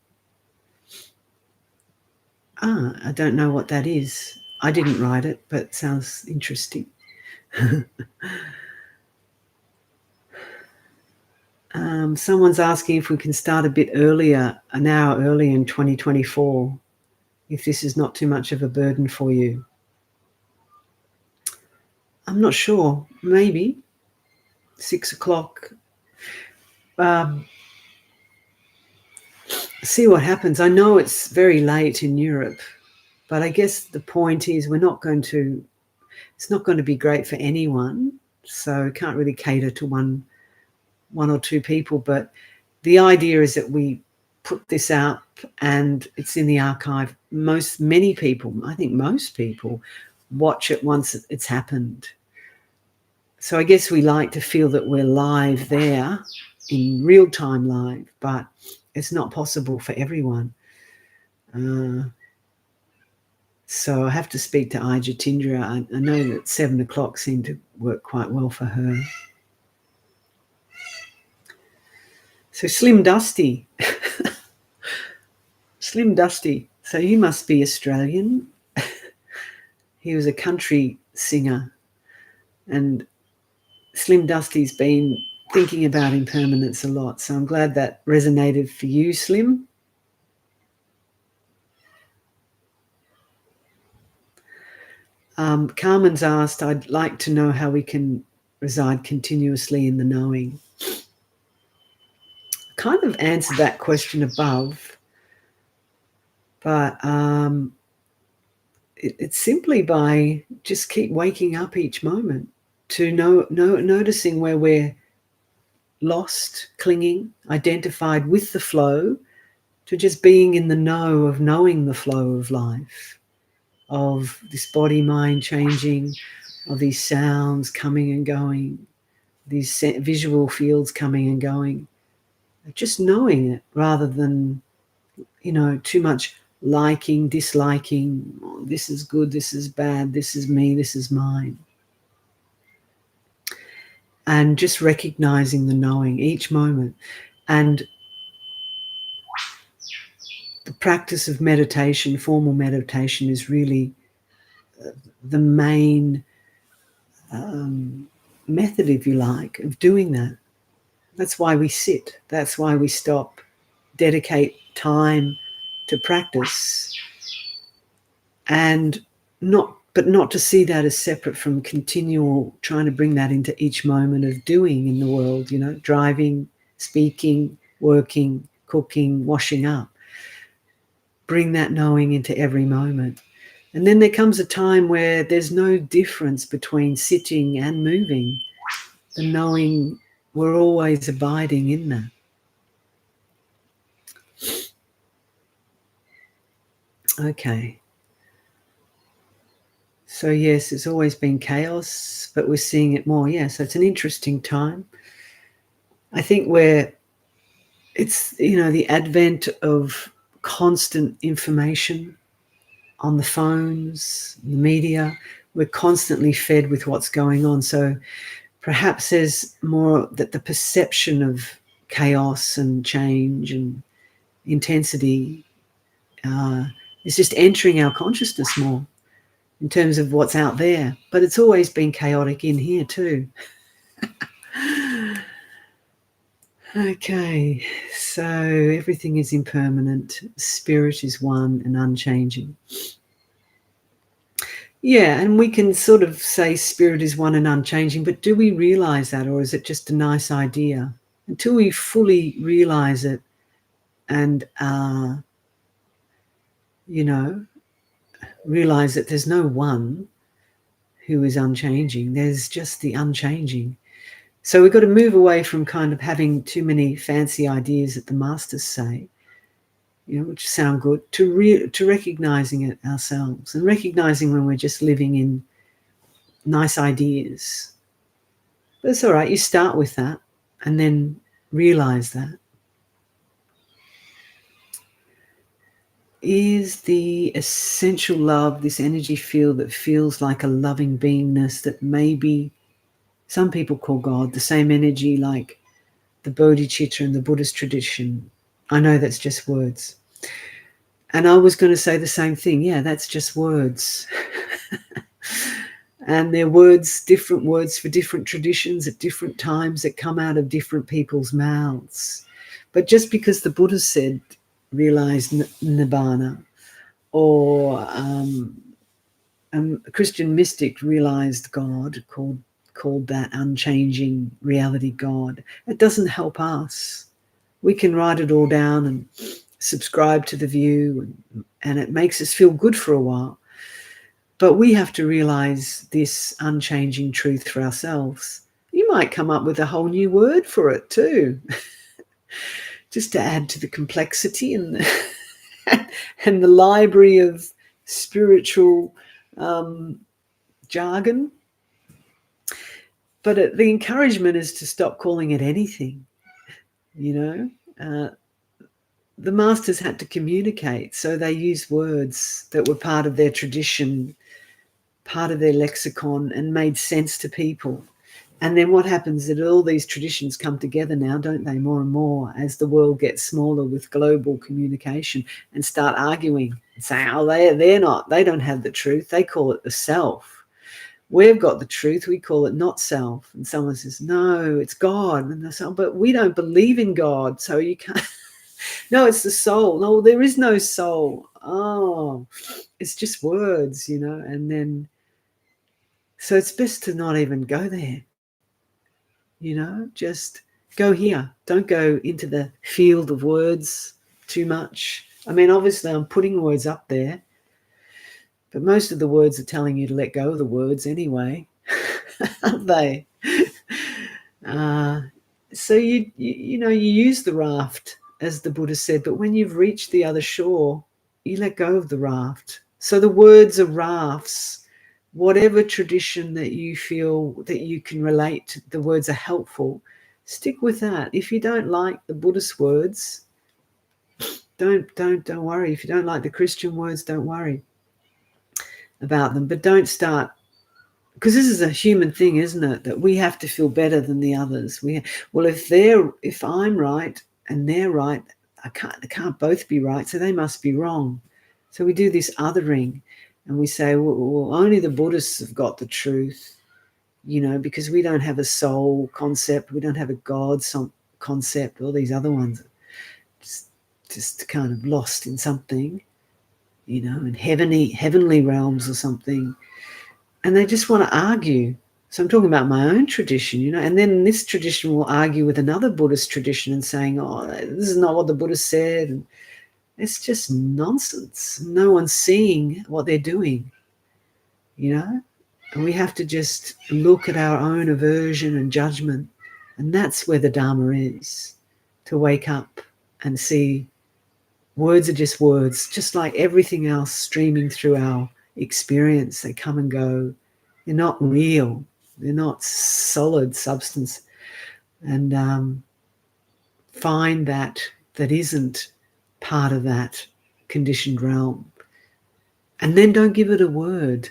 Speaker 1: I don't know what that is. I didn't write it, but it sounds interesting. Someone's asking if we can start a bit earlier, an hour earlier in 2024, if this is not too much of a burden for you. I'm not sure. Maybe 6 o'clock. See what happens. I know it's very late in Europe, but I guess the point is it's not going to be great for anyone. So can't really cater to one or two people. But the idea is that we put this out and it's in the archive. Many people, I think most people, watch it once it's happened. So I guess we like to feel that we're live there, in real time live, but it's not possible for everyone. So I have to speak to Jatindra. I know that 7 o'clock seemed to work quite well for her. So Slim Dusty. Slim Dusty. So he must be Australian. He was a country singer. And Slim Dusty's been thinking about impermanence a lot. So I'm glad that resonated for you, Slim. Carmen's asked, I'd like to know how we can reside continuously in the knowing. kind of answered that question above, but it's simply by just keep waking up each moment to noticing where we're lost, clinging, identified with the flow, to just being in the know of knowing the flow of life, of this body mind changing, of these sounds coming and going, these visual fields coming and going, just knowing it rather than, too much liking, disliking, oh, this is good, this is bad, this is me, this is mine. And just recognizing the knowing each moment. And the practice of meditation, formal meditation, is really the main method, if you like, of doing that. That's why we sit. That's why we stop, dedicate time to practice, and not to see that as separate from continual trying to bring that into each moment of doing in the world, driving, speaking, working, cooking, washing up. Bring that knowing into every moment. And then there comes a time where there's no difference between sitting and moving. The knowing, we're always abiding in that. Okay. So yes, it's always been chaos, but we're seeing it more. Yeah, so it's an interesting time. I think it's, the advent of constant information on the phones, the media. We're constantly fed with what's going on. So perhaps there's more that the perception of chaos and change and intensity is just entering our consciousness more in terms of what's out there. But it's always been chaotic in here too. Okay, so everything is impermanent. Spirit is one and unchanging. Yeah, and we can sort of say spirit is one and unchanging, but do we realize that, or is it just a nice idea? Until we fully realize it and, realize that there's no one who is unchanging. There's just the unchanging. So we've got to move away from kind of having too many fancy ideas that the masters say, which sound good, to recognizing it ourselves and recognizing when we're just living in nice ideas. But it's all right. You start with that and then realize that. Is the essential love this energy field that feels like a loving beingness that maybe some people call God, the same energy like the bodhicitta in the Buddhist tradition? I know that's just words. And I was going to say the same thing. Yeah, that's just words. And they're words, different words for different traditions at different times that come out of different people's mouths. But just because the Buddha said, realize nibbana, or a Christian mystic realized God, called that unchanging reality God, it doesn't help us. We can write it all down and subscribe to the view, and it makes us feel good for a while. But we have to realize this unchanging truth for ourselves. You might come up with a whole new word for it too, just to add to the complexity and the library of spiritual jargon. But the encouragement is to stop calling it anything, the masters had to communicate, so they used words that were part of their tradition, part of their lexicon, and made sense to people. And then what happens is that all these traditions come together now, don't they, more and more, as the world gets smaller with global communication, and start arguing and saying, oh, they don't have the truth. They call it the self. We've got the truth. We call it not self. And someone says, no, it's God. And they say, oh, but we don't believe in God, so you can't. No, it's the soul. No, there is no soul. Oh, it's just words, and then, so it's best to not even go there, just Go here. Don't go into the field of words too much. I mean, obviously I'm putting words up there, but most of the words are telling you to let go of the words anyway, aren't they? So you use the raft, as the Buddha said, but when you've reached the other shore, you let go of the raft. So the words are rafts. Whatever tradition that you feel that you can relate to, the words are helpful, stick with that. If you don't like the Buddhist words, don't worry. If you don't like the Christian words, don't worry about them. But don't start, because this is a human thing, isn't it? That we have to feel better than the others. If I'm right and they're right, they can't both be right, so they must be wrong. So we do this othering, and we say, well, only the Buddhists have got the truth, because we don't have a soul concept, we don't have a God concept. All these other ones are just kind of lost in something, in heavenly realms or something. And they just want to argue. So I'm talking about my own tradition, and then this tradition will argue with another Buddhist tradition and saying, oh, this is not what the Buddha said. And it's just nonsense. No one's seeing what they're doing, And we have to just look at our own aversion and judgment. And that's where the Dharma is, to wake up and see words are just words, just like everything else streaming through our experience. They come and go. They're not real. They're not solid substance. And find that isn't part of that conditioned realm. And then don't give it a word.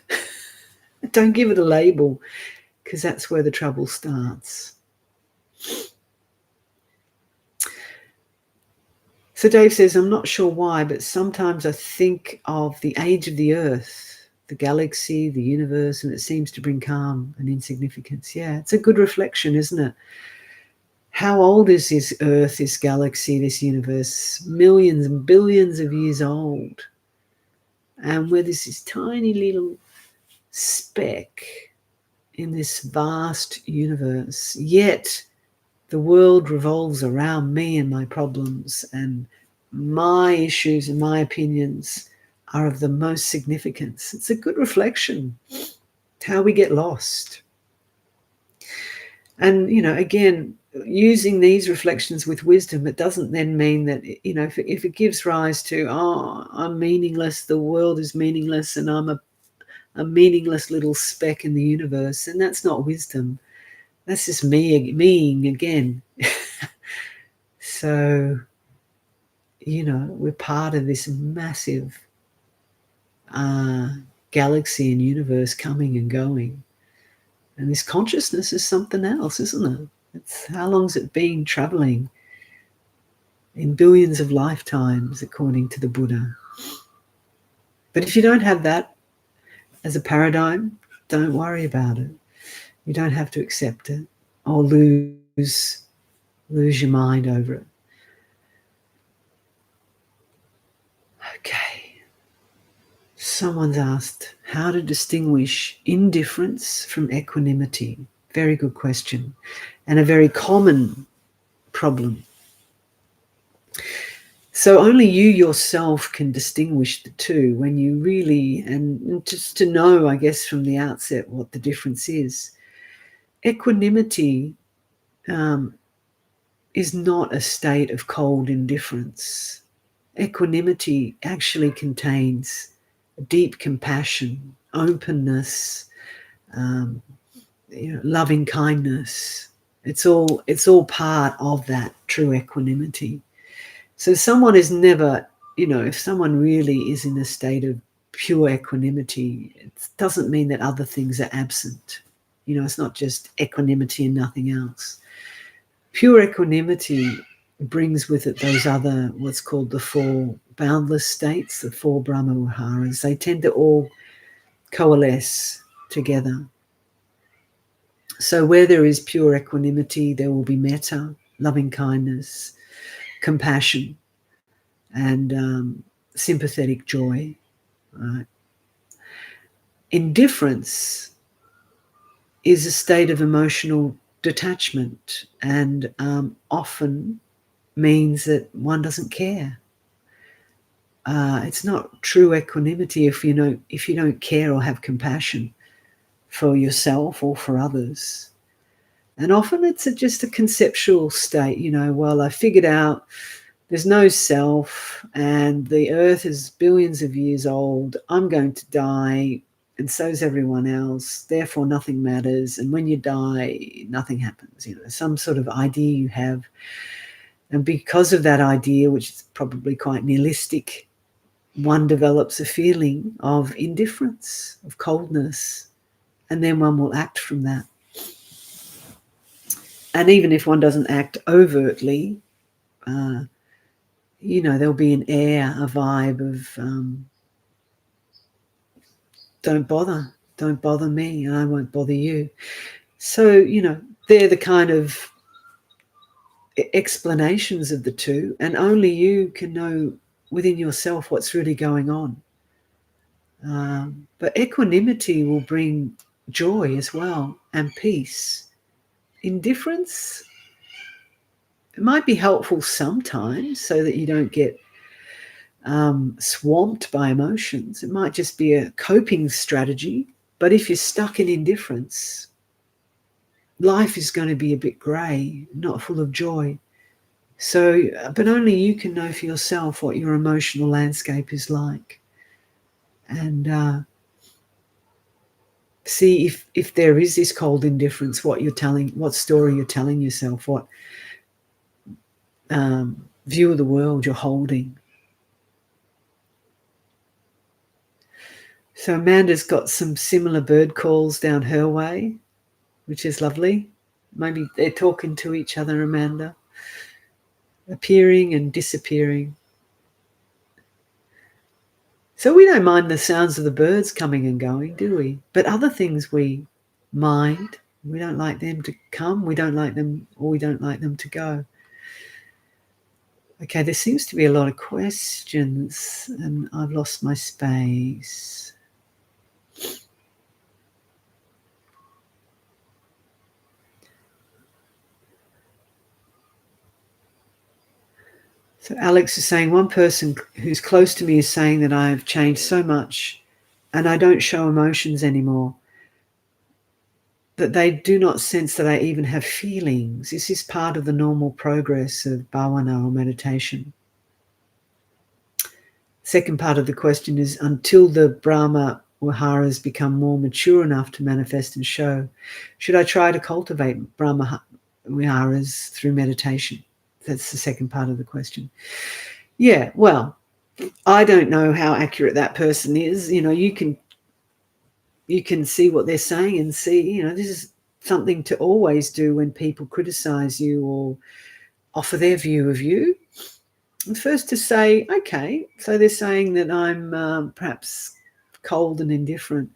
Speaker 1: Don't give it a label, because that's where the trouble starts. So Dave says, I'm not sure why, but sometimes I think of the age of the earth, the galaxy, the universe, and it seems to bring calm and insignificance. Yeah, it's a good reflection, isn't it? How old is this earth, this galaxy, this universe? Millions and billions of years old. And where there's this tiny little speck in this vast universe, yet the world revolves around me and my problems, and my issues and my opinions are of the most significance. It's a good reflection. It's how we get lost. And, again, using these reflections with wisdom, it doesn't then mean that, if it gives rise to, oh, I'm meaningless, the world is meaningless, and I'm a meaningless little speck in the universe, and that's not wisdom. That's just meing again. So, we're part of this massive galaxy and universe coming and going. And this consciousness is something else, isn't it? It's how long's it been traveling? In billions of lifetimes, according to the Buddha. But if you don't have that as a paradigm, don't worry about it. You don't have to accept it or lose your mind over it. Okay. Someone's asked how to distinguish indifference from equanimity. Very good question, and a very common problem. So only you yourself can distinguish the two, when you really, and just to know, I guess, from the outset what the difference is. Equanimity is not a state of cold indifference. Equanimity actually contains deep compassion, openness, loving kindness. It's all part of that true equanimity. So someone is never, if someone really is in a state of pure equanimity, it doesn't mean that other things are absent. It's not just equanimity and nothing else. Pure equanimity brings with it those other, what's called the four boundless states, the four Brahma Viharas. They tend to all coalesce together. So where there is pure equanimity, there will be metta, loving kindness, compassion, and sympathetic joy. Right? Indifference is a state of emotional detachment, and often means that one doesn't care. It's not true equanimity if you don't care or have compassion for yourself or for others. And often it's just a conceptual state, well, I figured out there's no self and the earth is billions of years old. I'm going to die and so's everyone else. Therefore, nothing matters. And when you die, nothing happens. Some sort of idea you have. And because of that idea, which is probably quite nihilistic, one develops a feeling of indifference, of coldness, and then one will act from that. And even if one doesn't act overtly, there'll be an air, a vibe of don't bother me, and I won't bother you. So, they're the kind of explanations of the two, and only you can know within yourself what's really going on. But equanimity will bring joy as well, and peace. Indifference, it might be helpful sometimes so that you don't get swamped by emotions. It might just be a coping strategy. But if you're stuck in indifference, life is going to be a bit grey, not full of joy. So, but only you can know for yourself what your emotional landscape is like. And see if there is this cold indifference, what story you're telling yourself, what view of the world you're holding. So Amanda's got some similar bird calls down her way, which is lovely. Maybe they're talking to each other, Amanda, appearing and disappearing. So we don't mind the sounds of the birds coming and going, do we? But other things we mind. We don't like them to come, we don't like them to go. Okay, there seems to be a lot of questions and I've lost my space. So Alex is saying, one person who's close to me is saying that I've changed so much and I don't show emotions anymore, that they do not sense that I even have feelings. Is this part of the normal progress of bhavana or meditation? Second part of the question is, until the Brahma Viharas become more mature enough to manifest and show, should I try to cultivate Brahma Viharas through meditation? That's the second part of the question. Yeah, well, I don't know how accurate that person is. You can see what they're saying and see, this is something to always do when people criticize you or offer their view of you. And first to say, okay, so they're saying that I'm perhaps cold and indifferent.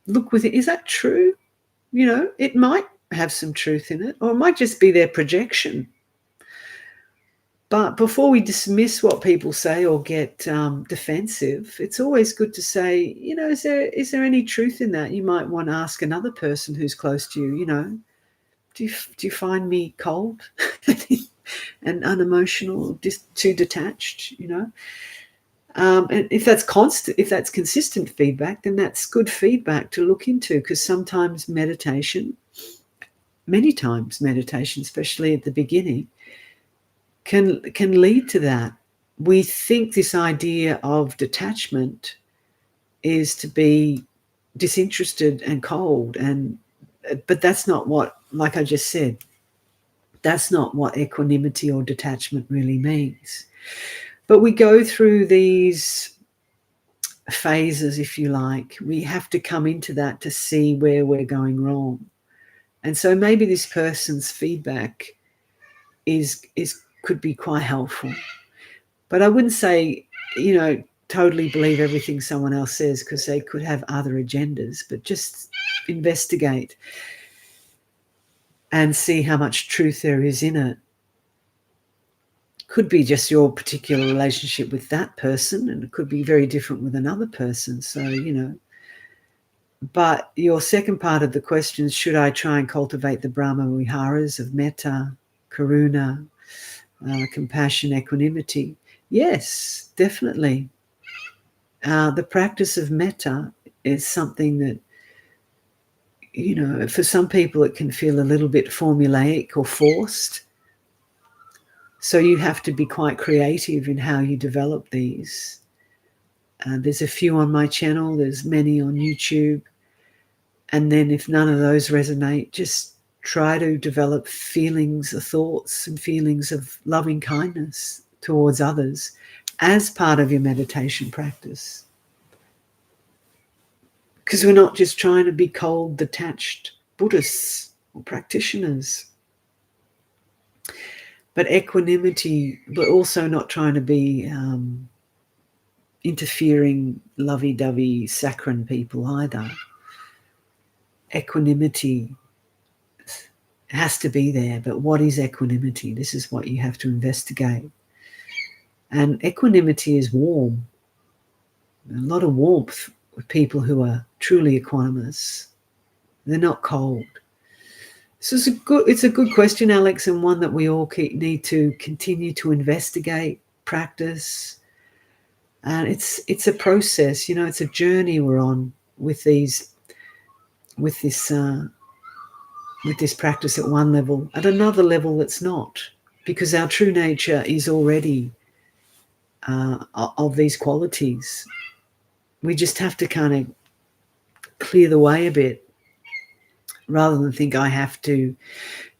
Speaker 1: Look with it. Is that true? It might have some truth in it, or it might just be their projection. But before we dismiss what people say or get defensive, it's always good to say, is there any truth in that? You might want to ask another person who's close to you, do you find me cold and unemotional, too detached, And if that's consistent feedback, then that's good feedback to look into, because sometimes many times meditation, especially at the beginning, can lead to that. We think this idea of detachment is to be disinterested and cold, but that's not what, like I just said, that's not what equanimity or detachment really means. But we go through these phases, if you like. We have to come into that to see where we're going wrong. And so maybe this person's feedback could be quite helpful. But I wouldn't say, totally believe everything someone else says, because they could have other agendas, but just investigate and see how much truth there is in it. Could be just your particular relationship with that person, and it could be very different with another person. So, But your second part of the question, should I try and cultivate the Brahma Viharas of metta, karuna, compassion, equanimity? Yes, definitely. The practice of metta is something that, for some people it can feel a little bit formulaic or forced. So you have to be quite creative in how you develop these. There's a few on my channel, there's many on YouTube. And then if none of those resonate, just try to develop feelings or thoughts and feelings of loving kindness towards others as part of your meditation practice. Because we're not just trying to be cold, detached Buddhists or practitioners. But equanimity, but also not trying to be interfering, lovey-dovey, saccharine people either. Equanimity has to be there, but what is equanimity? This is what you have to investigate. And equanimity is warm. A lot of warmth with people who are truly equanimous. They're not cold. So it's a good question, Alex, and one that we all need to continue to investigate, practice. And it's a process, it's a journey we're on with this practice at one level. At another level, it's not, because our true nature is already of these qualities. We just have to kind of clear the way a bit, rather than think I have to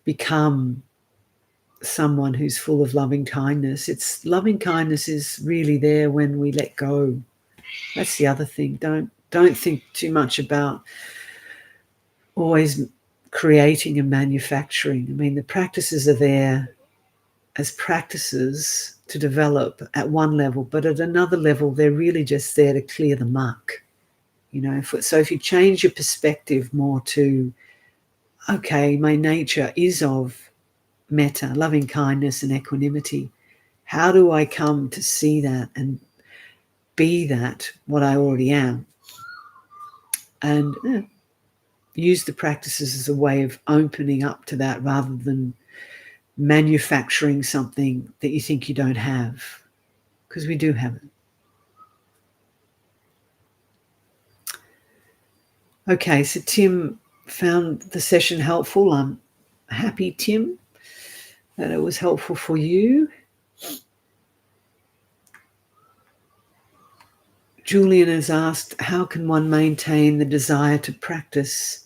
Speaker 1: become someone who's full of loving kindness. It's loving kindness is really there when we let go. That's the other thing. Don't think too much about always creating and manufacturing. I mean, the practices are there as practices to develop at one level, but at another level, they're really just there to clear the muck. So if you change your perspective more to, okay, my nature is of metta, loving kindness and equanimity. How do I come to see that and be that, what I already am? And use the practices as a way of opening up to that, rather than manufacturing something that you think you don't have, because we do have it. Okay, so Tim found the session helpful. I'm happy, Tim, that it was helpful for you. Julian has asked, how can one maintain the desire to practice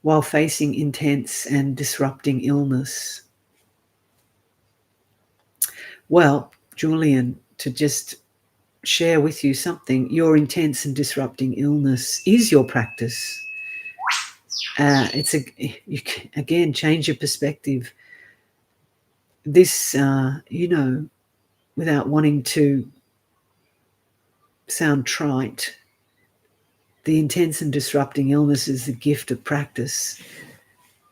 Speaker 1: while facing intense and disrupting illness? Well, Julian, to just share with you something, your intense and disrupting illness is your practice. Again, change your perspective. This, without wanting to sound trite, the intense and disrupting illness is the gift of practice,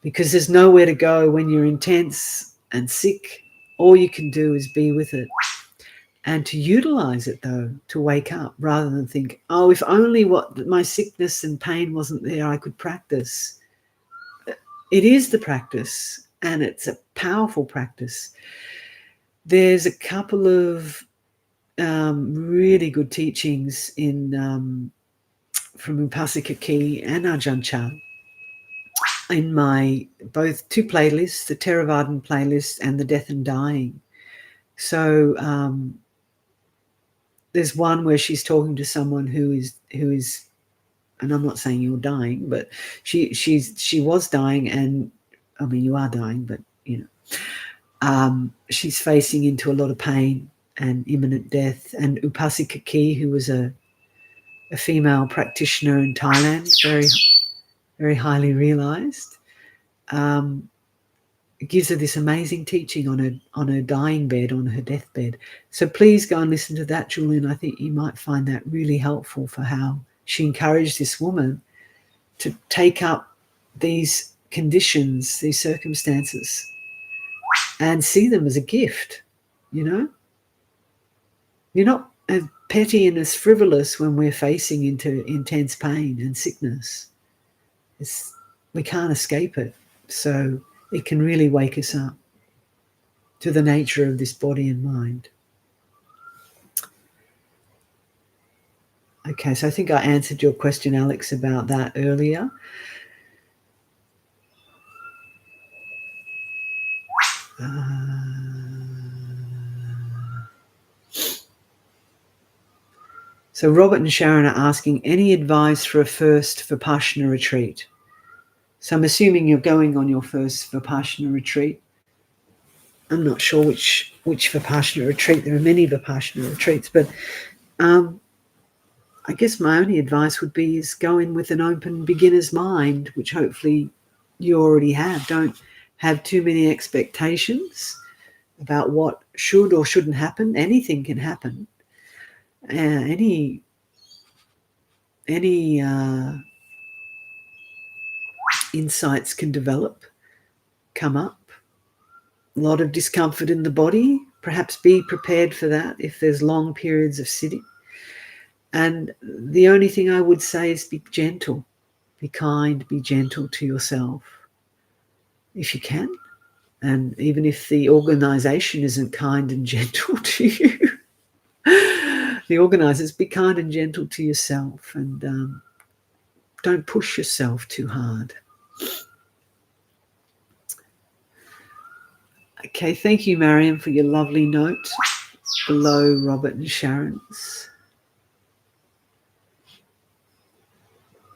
Speaker 1: because there's nowhere to go when you're intense and sick. All you can do is be with it, and to utilize it, though, to wake up, rather than think, oh, if only my sickness and pain wasn't there, I could practice. It is the practice, and it's a powerful practice. There's a couple of really good teachings from Upasika Key and Ajahn Chah in my both two playlists, the Theravadan playlist and the Death and Dying. So there's one where she's talking to someone who is, and I'm not saying you're dying, but she was dying, and I mean you are dying, but she's facing into a lot of pain and imminent death. And Upasika Key, who was a female practitioner in Thailand, very, very highly realized, gives her this amazing teaching on her dying bed, on her deathbed. So please go and listen to that, Julian. I think you might find that really helpful for how she encouraged this woman to take up these conditions, these circumstances, and see them as a gift. You're not as petty and as frivolous when we're facing into intense pain and sickness. We can't escape it. So it can really wake us up to the nature of this body and mind. Okay, so I think I answered your question, Alex, about that earlier. So Robert and Sharon are asking, any advice for a first Vipassana retreat? So I'm assuming you're going on your first Vipassana retreat. I'm not sure which Vipassana retreat. There are many Vipassana retreats, but I guess my only advice would be is go in with an open beginner's mind, which hopefully you already have. Don't have too many expectations about what should or shouldn't happen. Anything can happen. Any insights can develop, come up. A lot of discomfort in the body. Perhaps be prepared for that if there's long periods of sitting. And the only thing I would say is be gentle, be kind, be gentle to yourself if you can. And even if the organisation isn't kind and gentle to you, the organisers, be kind and gentle to yourself, and don't push yourself too hard. Okay, thank you, Mariam, for your lovely note below Robert and Sharon's.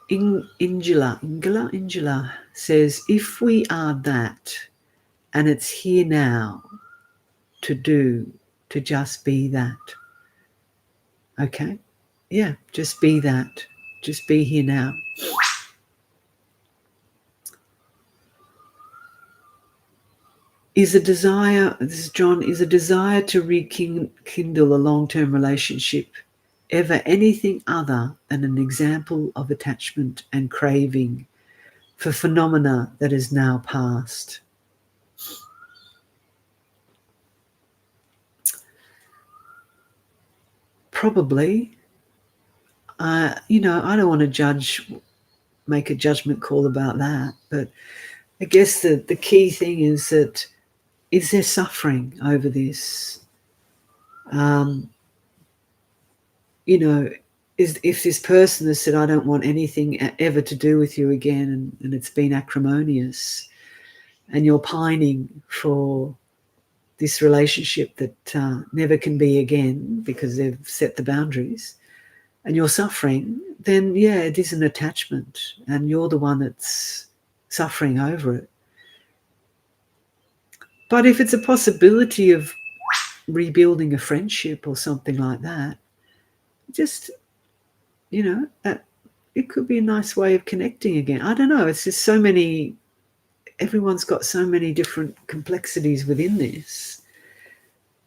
Speaker 1: Ingela says, if we are that, and it's here now to just be that. Okay? Yeah, just be that. Just be here now. Is a desire, this is John, is a desire to rekindle a long-term relationship ever anything other than an example of attachment and craving for phenomena that is now past? Probably. I don't want to make a judgment call about that, but I guess the key thing is that, is there suffering over this? If this person has said, I don't want anything ever to do with you again, and it's been acrimonious, and you're pining for this relationship that never can be again because they've set the boundaries, and you're suffering, then yeah, it is an attachment, and you're the one that's suffering over it. But if it's a possibility of rebuilding a friendship or something like that, just, it could be a nice way of connecting again. I don't know. It's just everyone's got so many different complexities within this.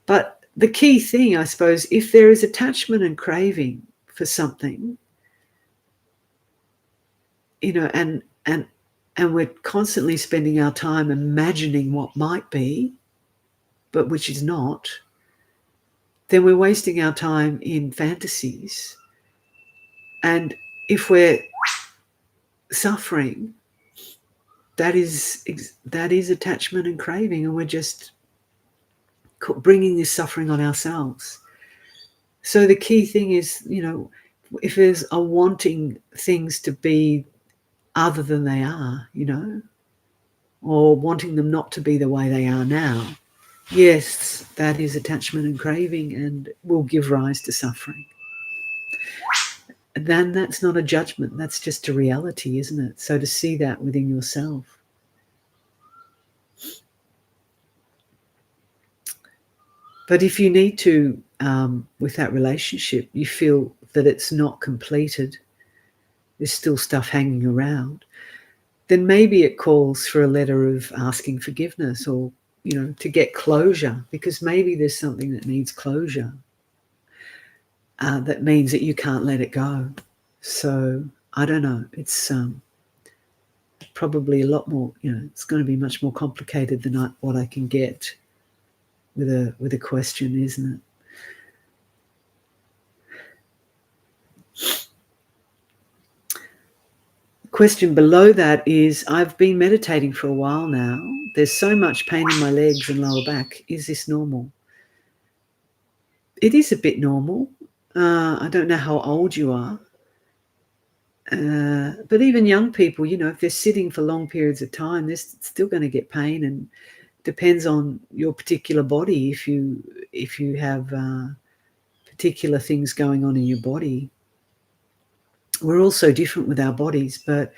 Speaker 1: But the key thing, I suppose, if there is attachment and craving for something, and we're constantly spending our time imagining what might be, but which is not, then we're wasting our time in fantasies. And if we're suffering, that is attachment and craving, and we're just bringing this suffering on ourselves. So the key thing is, if there's a wanting things to be other than they are, or wanting them not to be the way they are now, yes, that is attachment and craving and will give rise to suffering. Then that's not a judgment, that's just a reality, isn't it? So to see that within yourself. But if you need to, with that relationship, you feel that it's not completed, there's still stuff hanging around, then maybe it calls for a letter of asking forgiveness, or, to get closure, because maybe there's something that needs closure. That means that you can't let it go. So I don't know. It's probably a lot more, it's going to be much more complicated than what I can get with a question, isn't it? question below that is, I've been meditating for a while now. There's so much pain in my legs and lower back. Is this normal? It is a bit normal. I don't know how old you are. But even young people, if they're sitting for long periods of time, they're still going to get pain, and depends on your particular body. If you have particular things going on in your body, we're all so different with our bodies. But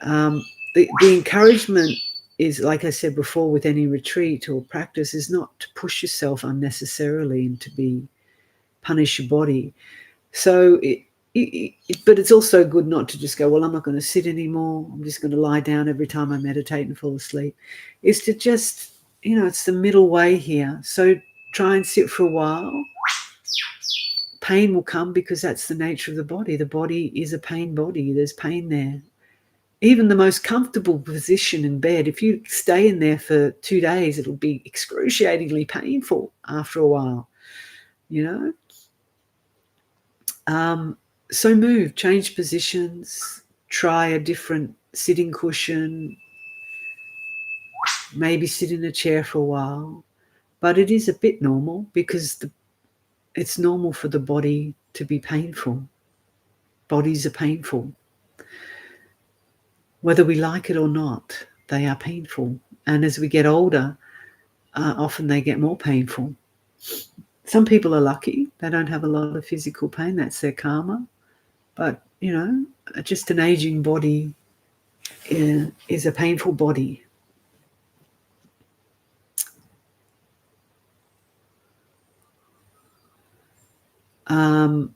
Speaker 1: the encouragement is, like I said before, with any retreat or practice, is not to push yourself unnecessarily and to punish your body. So but it's also good not to just go, well, I'm not going to sit anymore. I'm just going to lie down every time I meditate and fall asleep. It's to just, it's the middle way here. So try and sit for a while. Pain will come because that's the nature of the body. The body is a pain body. There's pain there. Even the most comfortable position in bed, if you stay in there for 2 days, it'll be excruciatingly painful after a while, So move, change positions, try a different sitting cushion, maybe sit in a chair for a while. But it is a bit normal because it's normal for the body to be painful. Bodies are painful. Whether we like it or not, they are painful. And as we get older, often they get more painful. Some people are lucky. They don't have a lot of physical pain. That's their karma. But, just an aging body is a painful body. I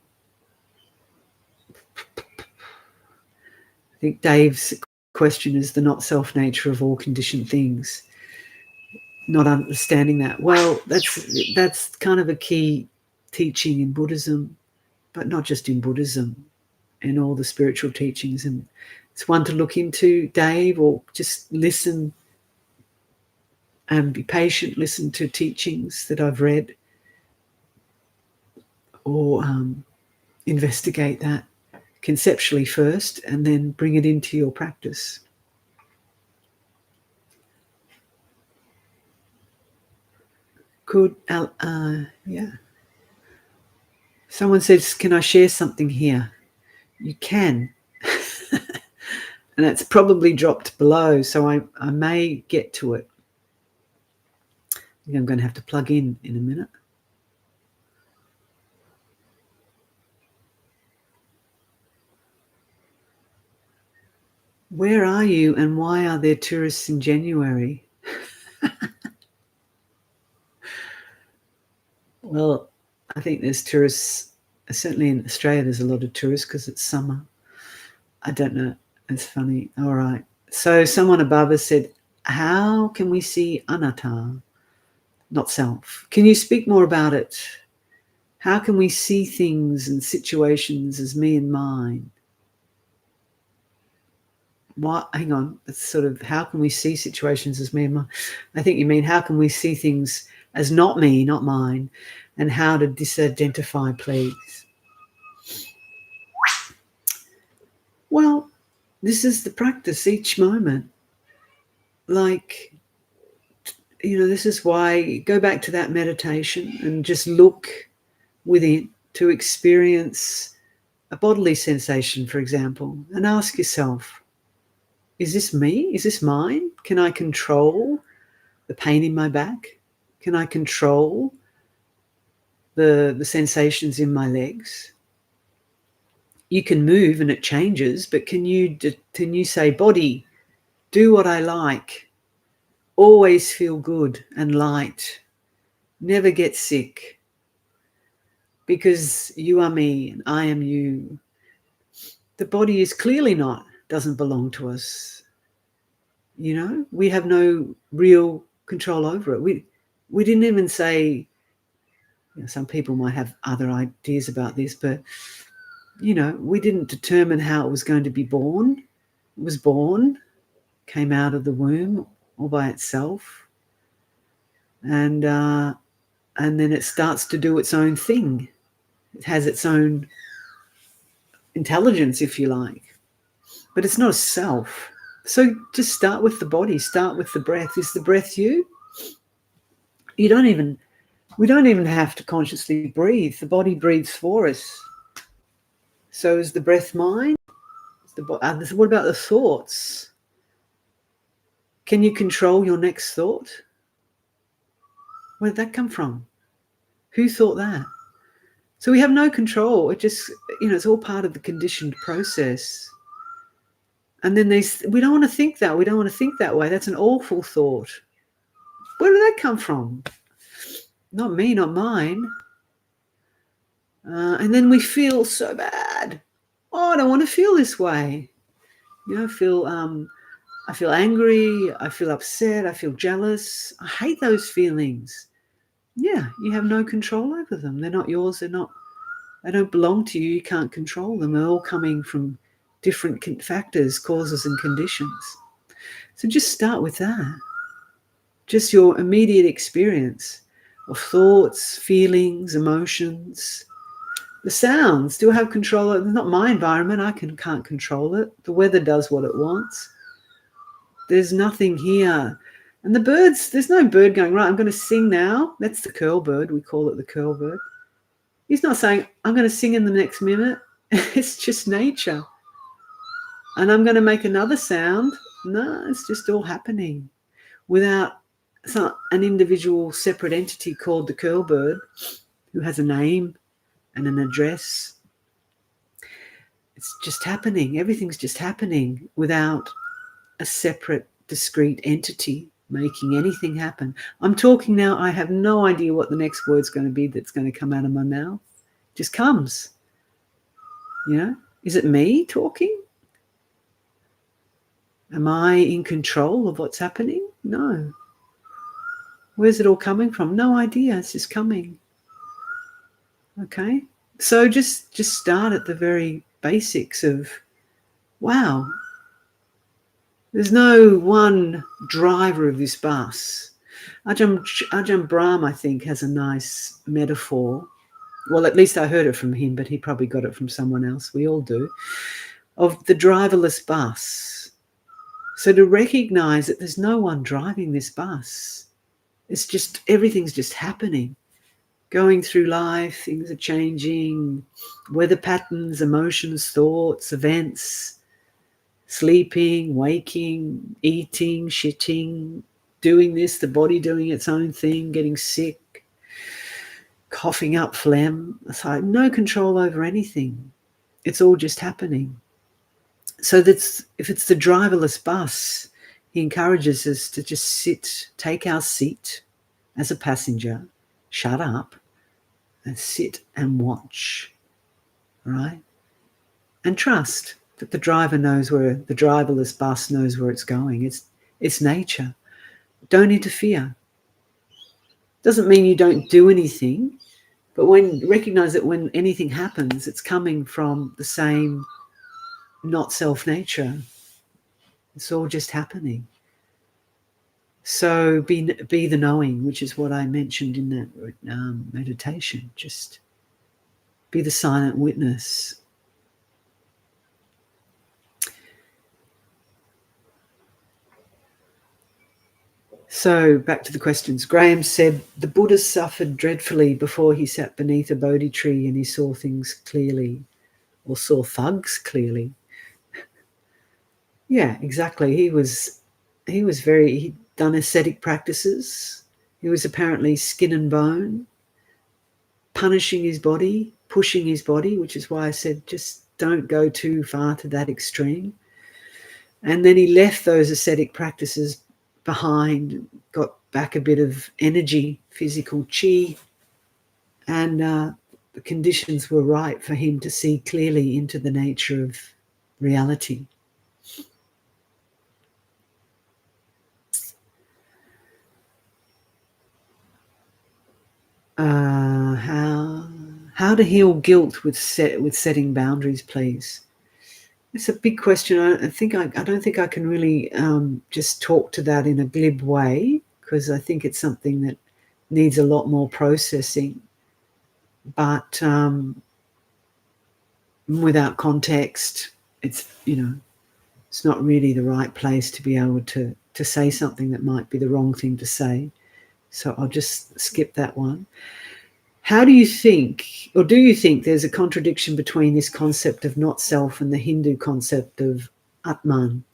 Speaker 1: think Dave's question is the not-self nature of all conditioned things. Not understanding that. Well, that's kind of a key teaching in Buddhism, but not just in Buddhism, in all the spiritual teachings. And it's one to look into, Dave, or just listen and be patient, listen to teachings that I've read, or investigate that conceptually first and then bring it into your practice. Could, yeah. Someone says, can I share something here? You can. And it's probably dropped below, so I may get to it. I think I'm going to have to plug in a minute. Where are you and why are there tourists in January? Well, I think there's tourists, certainly in Australia there's a lot of tourists because it's summer. I don't know, it's funny. All right. So someone above us said, how can we see anatta, not self? Can you speak more about it? How can we see things and situations as me and mine? What? Hang on. It's sort of, how can we see situations as me and mine? I think you mean, how can we see things as not me, not mine, and how to disidentify, please? Well, this is the practice each moment. Like, this is why, go back to that meditation and just look within to experience a bodily sensation, for example, and ask yourself, is this me? Is this mine? Can I control the pain in my back? Can I control the sensations in my legs? You can move and it changes, but can you say, body, do what I like, always feel good and light, never get sick, because you are me and I am you. The body is clearly doesn't belong to us. We have no real control over it. We didn't even say, some people might have other ideas about this, but we didn't determine how it was going to be born. It was born, came out of the womb all by itself, and then it starts to do its own thing. It has its own intelligence, if you like.
Speaker 2: but it's not a self. So just start with the body, start with the breath. Is the breath you? We don't even have to consciously breathe. The body breathes for us. So is the breath mine? What about the thoughts? Can you control your next thought? Where did that come from? Who thought that? So we have no control. It just, it's all part of the conditioned process. And then we don't want to think that. We don't want to think that way. That's an awful thought. Where did that come from? Not me, not mine. And then we feel so bad. Oh, I don't want to feel this way. I feel angry. I feel upset. I feel jealous. I hate those feelings. Yeah, you have no control over them. They're not yours. They don't belong to you. You can't control them. They're all coming from different factors, causes and conditions. So just start with that. Just your immediate experience of thoughts, feelings, emotions. The sounds, do I have control? It's not my environment. I can't control it. The weather does what it wants. There's nothing here. And the birds, there's no bird going, right, I'm going to sing now. That's the curl bird. We call it the curl bird. He's not saying, I'm going to sing in the next minute. It's just nature. And I'm going to make another sound. No, it's just all happening without an individual separate entity called the curl bird who has a name and an address. It's just happening. Everything's just happening without a separate, discrete entity making anything happen. I'm talking now. I have no idea what the next word's going to be that's going to come out of my mouth. It just comes. Is it me talking? Am I in control of what's happening? No. Where's it all coming from? No idea. It's just coming. Okay. So just start at the very basics of, wow, there's no one driver of this bus. Ajahn Brahm, I think, has a nice metaphor. Well, at least I heard it from him, but he probably got it from someone else. We all do. Of the driverless bus. So to recognize that there's no one driving this bus. It's just, everything's just happening. Going through life, things are changing. Weather patterns, emotions, thoughts, events. Sleeping, waking, eating, shitting, doing this, the body doing its own thing, getting sick, coughing up phlegm. So no control over anything. It's all just happening. So that's, if it's the driverless bus, he encourages us to just sit, take our seat as a passenger, shut up, and sit and watch, right? And trust that the driverless bus knows where it's going. It's nature. Don't interfere. Doesn't mean you don't do anything, but recognize that when anything happens, it's coming from the same not self nature. It's all just happening. So be the knowing, which is what I mentioned in that meditation. Just be the silent witness. So back to the questions. Graham said, the Buddha suffered dreadfully before he sat beneath a Bodhi tree and he saw things clearly, or saw thugs clearly. Yeah, exactly. He'd done ascetic practices. He was apparently skin and bone, punishing his body, pushing his body, which is why I said just don't go too far to that extreme. And then he left those ascetic practices behind, got back a bit of energy, physical chi, and the conditions were right for him to see clearly into the nature of reality. How to heal guilt with setting boundaries, please? It's a big question. I don't think I can really just talk to that in a glib way, because I think it's something that needs a lot more processing. But without context, it's it's not really the right place to be able to say something that might be the wrong thing to say. So I'll just skip that one. How do you think, or do you think there's a contradiction between this concept of not self and the Hindu concept of Atman?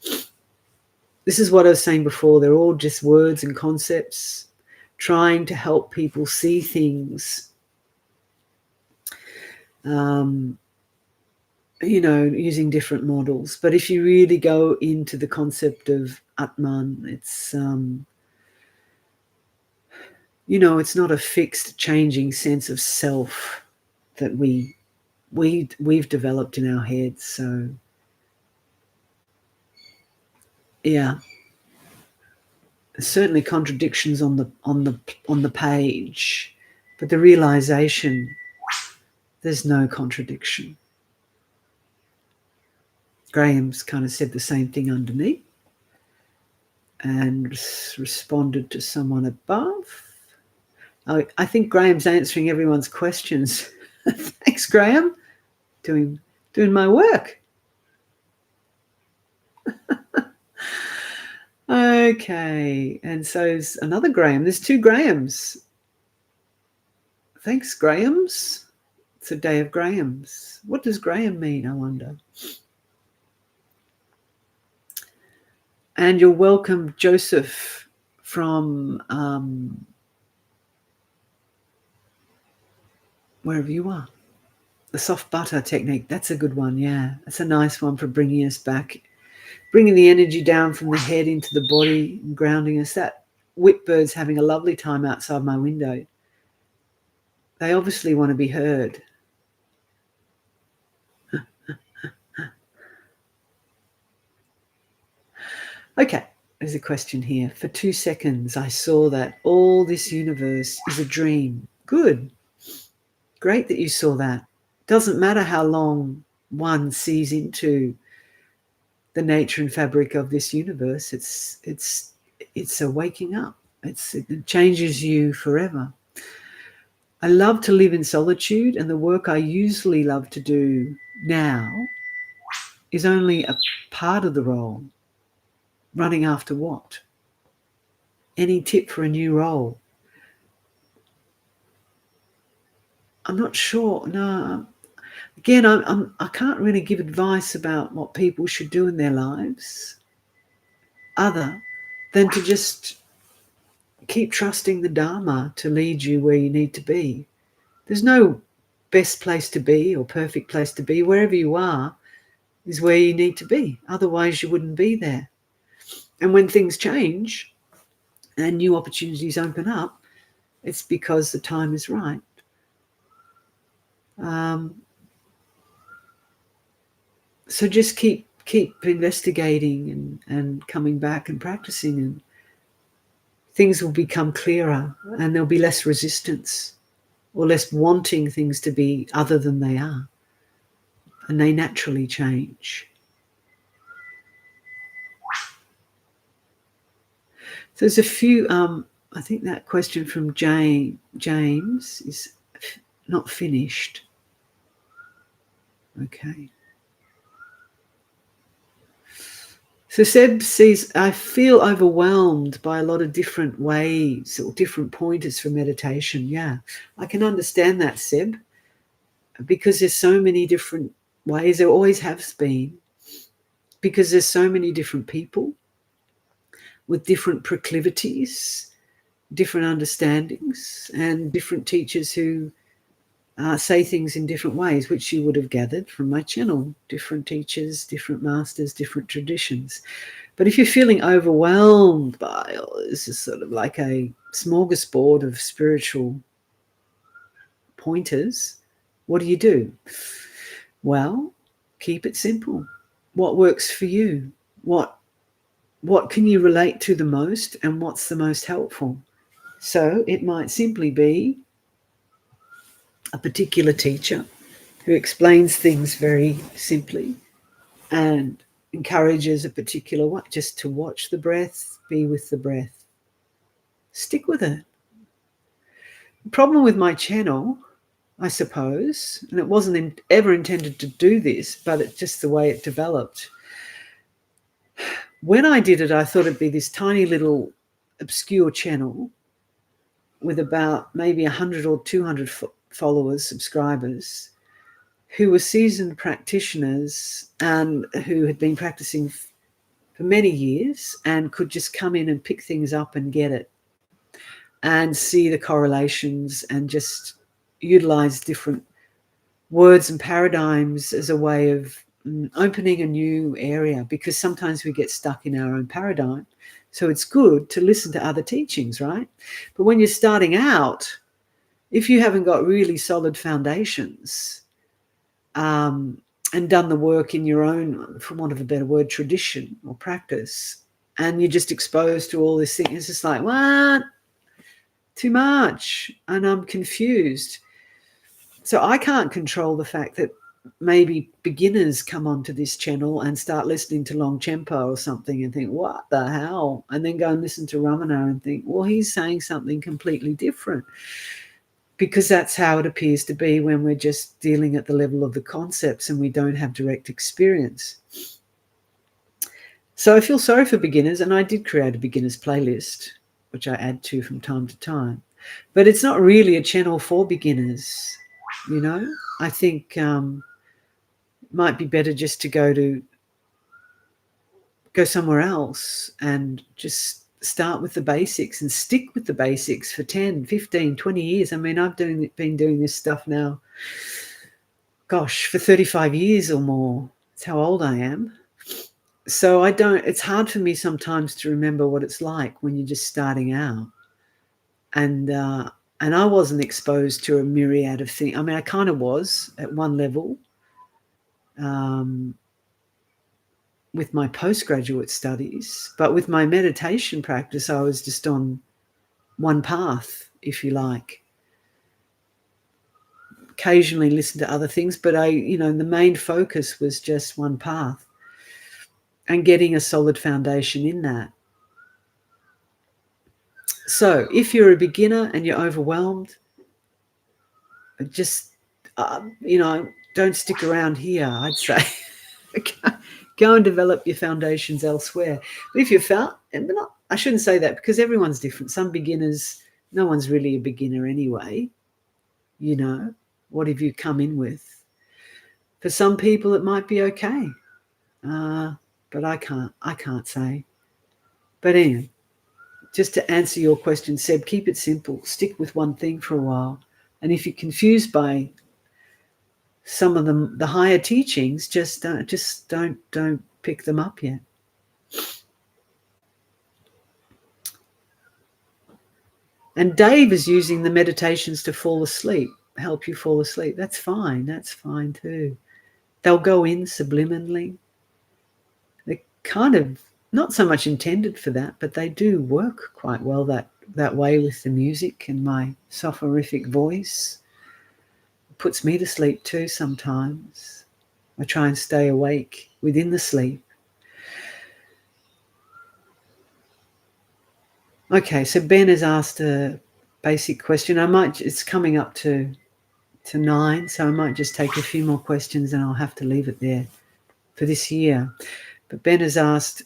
Speaker 2: This is what I was saying before. They're all just words and concepts trying to help people see things, using different models. But if you really go into the concept of Atman, it's, it's not a fixed, changing sense of self that we've developed in our heads. So, yeah, there's certainly contradictions on the page, but the realization there's no contradiction. Graham's kind of said the same thing underneath and responded to someone above. I think Graham's answering everyone's questions. Thanks, Graham. Doing my work. Okay, and so there's another Graham. There's two Grahams. Thanks, Grahams. It's a day of Grahams. What does Graham mean, I wonder? And you're welcome, Joseph, from wherever you are. The soft butter technique, that's a good one, yeah. That's a nice one for bringing us back, bringing the energy down from the head into the body and grounding us. That whipbird's having a lovely time outside my window. They obviously want to be heard. Okay, there's a question here. For 2 seconds, I saw that all this universe is a dream. Good. Great that you saw that. Doesn't matter how long one sees into the nature and fabric of this universe. It's a waking up. It changes you forever. I love to live in solitude, and the work I usually love to do now is only a part of the role. Running after what? Any tip for a new role? I'm not sure. No. Again, I can't really give advice about what people should do in their lives other than to just keep trusting the Dharma to lead you where you need to be. There's no best place to be or perfect place to be. Wherever you are is where you need to be. Otherwise, you wouldn't be there. And when things change and new opportunities open up, it's because the time is right. So just keep investigating and coming back and practicing, and things will become clearer, and there'll be less resistance or less wanting things to be other than they are, and they naturally change. So there's a few, I think that question from James is not finished. Okay. So Seb says, I feel overwhelmed by a lot of different ways or different pointers for meditation. Yeah, I can understand that, Seb, because there's so many different ways. There always has been, because there's so many different people with different proclivities, different understandings, and different teachers who say things in different ways, which you would have gathered from my channel. Different teachers, different masters, different traditions. But if you're feeling overwhelmed by, this is sort of like a smorgasbord of spiritual pointers, what do? Well, keep it simple. What works for you? What can you relate to the most, and what's the most helpful? So it might simply be a particular teacher who explains things very simply and encourages a particular way, just to watch the breath, be with the breath. Stick with it. The problem with my channel, I suppose, and it wasn't ever intended to do this, but it's just the way it developed, When I did it, I thought it'd be this tiny little obscure channel with about maybe 100 or 200 followers, subscribers, who were seasoned practitioners and who had been practicing for many years and could just come in and pick things up and get it and see the correlations and just utilize different words and paradigms as a way of opening a new area, because sometimes we get stuck in our own paradigm. So it's good to listen to other teachings, right? But when you're starting out, if you haven't got really solid foundations and done the work in your own, for want of a better word, tradition or practice, and you're just exposed to all this thing, it's just like, what? Too much. And I'm confused. So I can't control the fact that maybe beginners come onto this channel and start listening to Longchenpa or something and think, what the hell? And then go and listen to Ramana and think, well, he's saying something completely different. Because that's how it appears to be when we're just dealing at the level of the concepts and we don't have direct experience. So I feel sorry for beginners, and I did create a beginners playlist, which I add to from time to time. But it's not really a channel for beginners, you know. I think it might be better just to go somewhere else and just start with the basics and stick with the basics for 10, 15, 20 years. I mean, I've been doing this stuff now, gosh, for 35 years or more. That's how old I am. So it's hard for me sometimes to remember what it's like when you're just starting out. And I wasn't exposed to a myriad of things. I mean, I kind of was at one level with my postgraduate studies, but with my meditation practice, I was just on one path, if you like. Occasionally listen to other things, but the main focus was just one path and getting a solid foundation in that. So if you're a beginner and you're overwhelmed, just, don't stick around here, I'd say. Go and develop your foundations elsewhere. But if you found, I shouldn't say that, because everyone's different. Some beginners, no one's really a beginner anyway. You know, what have you come in with? For some people, it might be okay, but I can't say. But anyway, just to answer your question, Seb, keep it simple. Stick with one thing for a while, and if you're confused by some of them, the higher teachings, just don't pick them up yet. And Dave is using the meditations to fall asleep, help you fall asleep. That's fine. That's fine too. They'll go in subliminally. They're kind of not so much intended for that, but they do work quite well that way with the music and my soporific voice. It puts me to sleep too sometimes. I try and stay awake within the sleep. Okay, so Ben has asked a basic question. It's coming up to 9, so I might just take a few more questions and I'll have to leave it there for this year. But Ben has asked,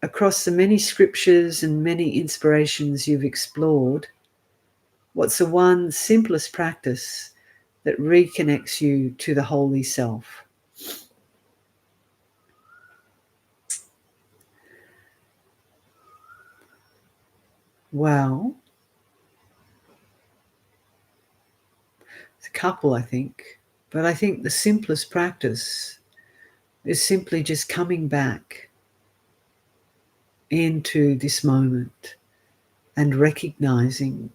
Speaker 2: across the many scriptures and many inspirations you've explored, what's the one simplest practice that reconnects you to the holy self? Well, it's a couple, I think. But I think the simplest practice is simply just coming back into this moment and recognizing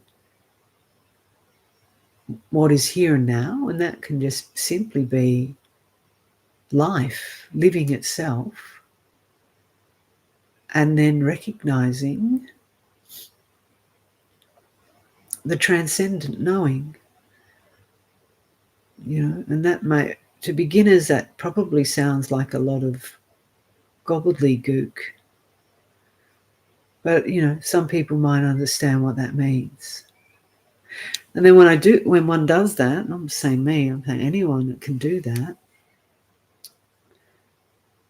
Speaker 2: what is here and now, and that can just simply be life, living itself, and then recognizing the transcendent knowing, and that might, to beginners, that probably sounds like a lot of gobbledygook, but some people might understand what that means. And then when one does that, and I'm saying me, I'm saying anyone that can do that,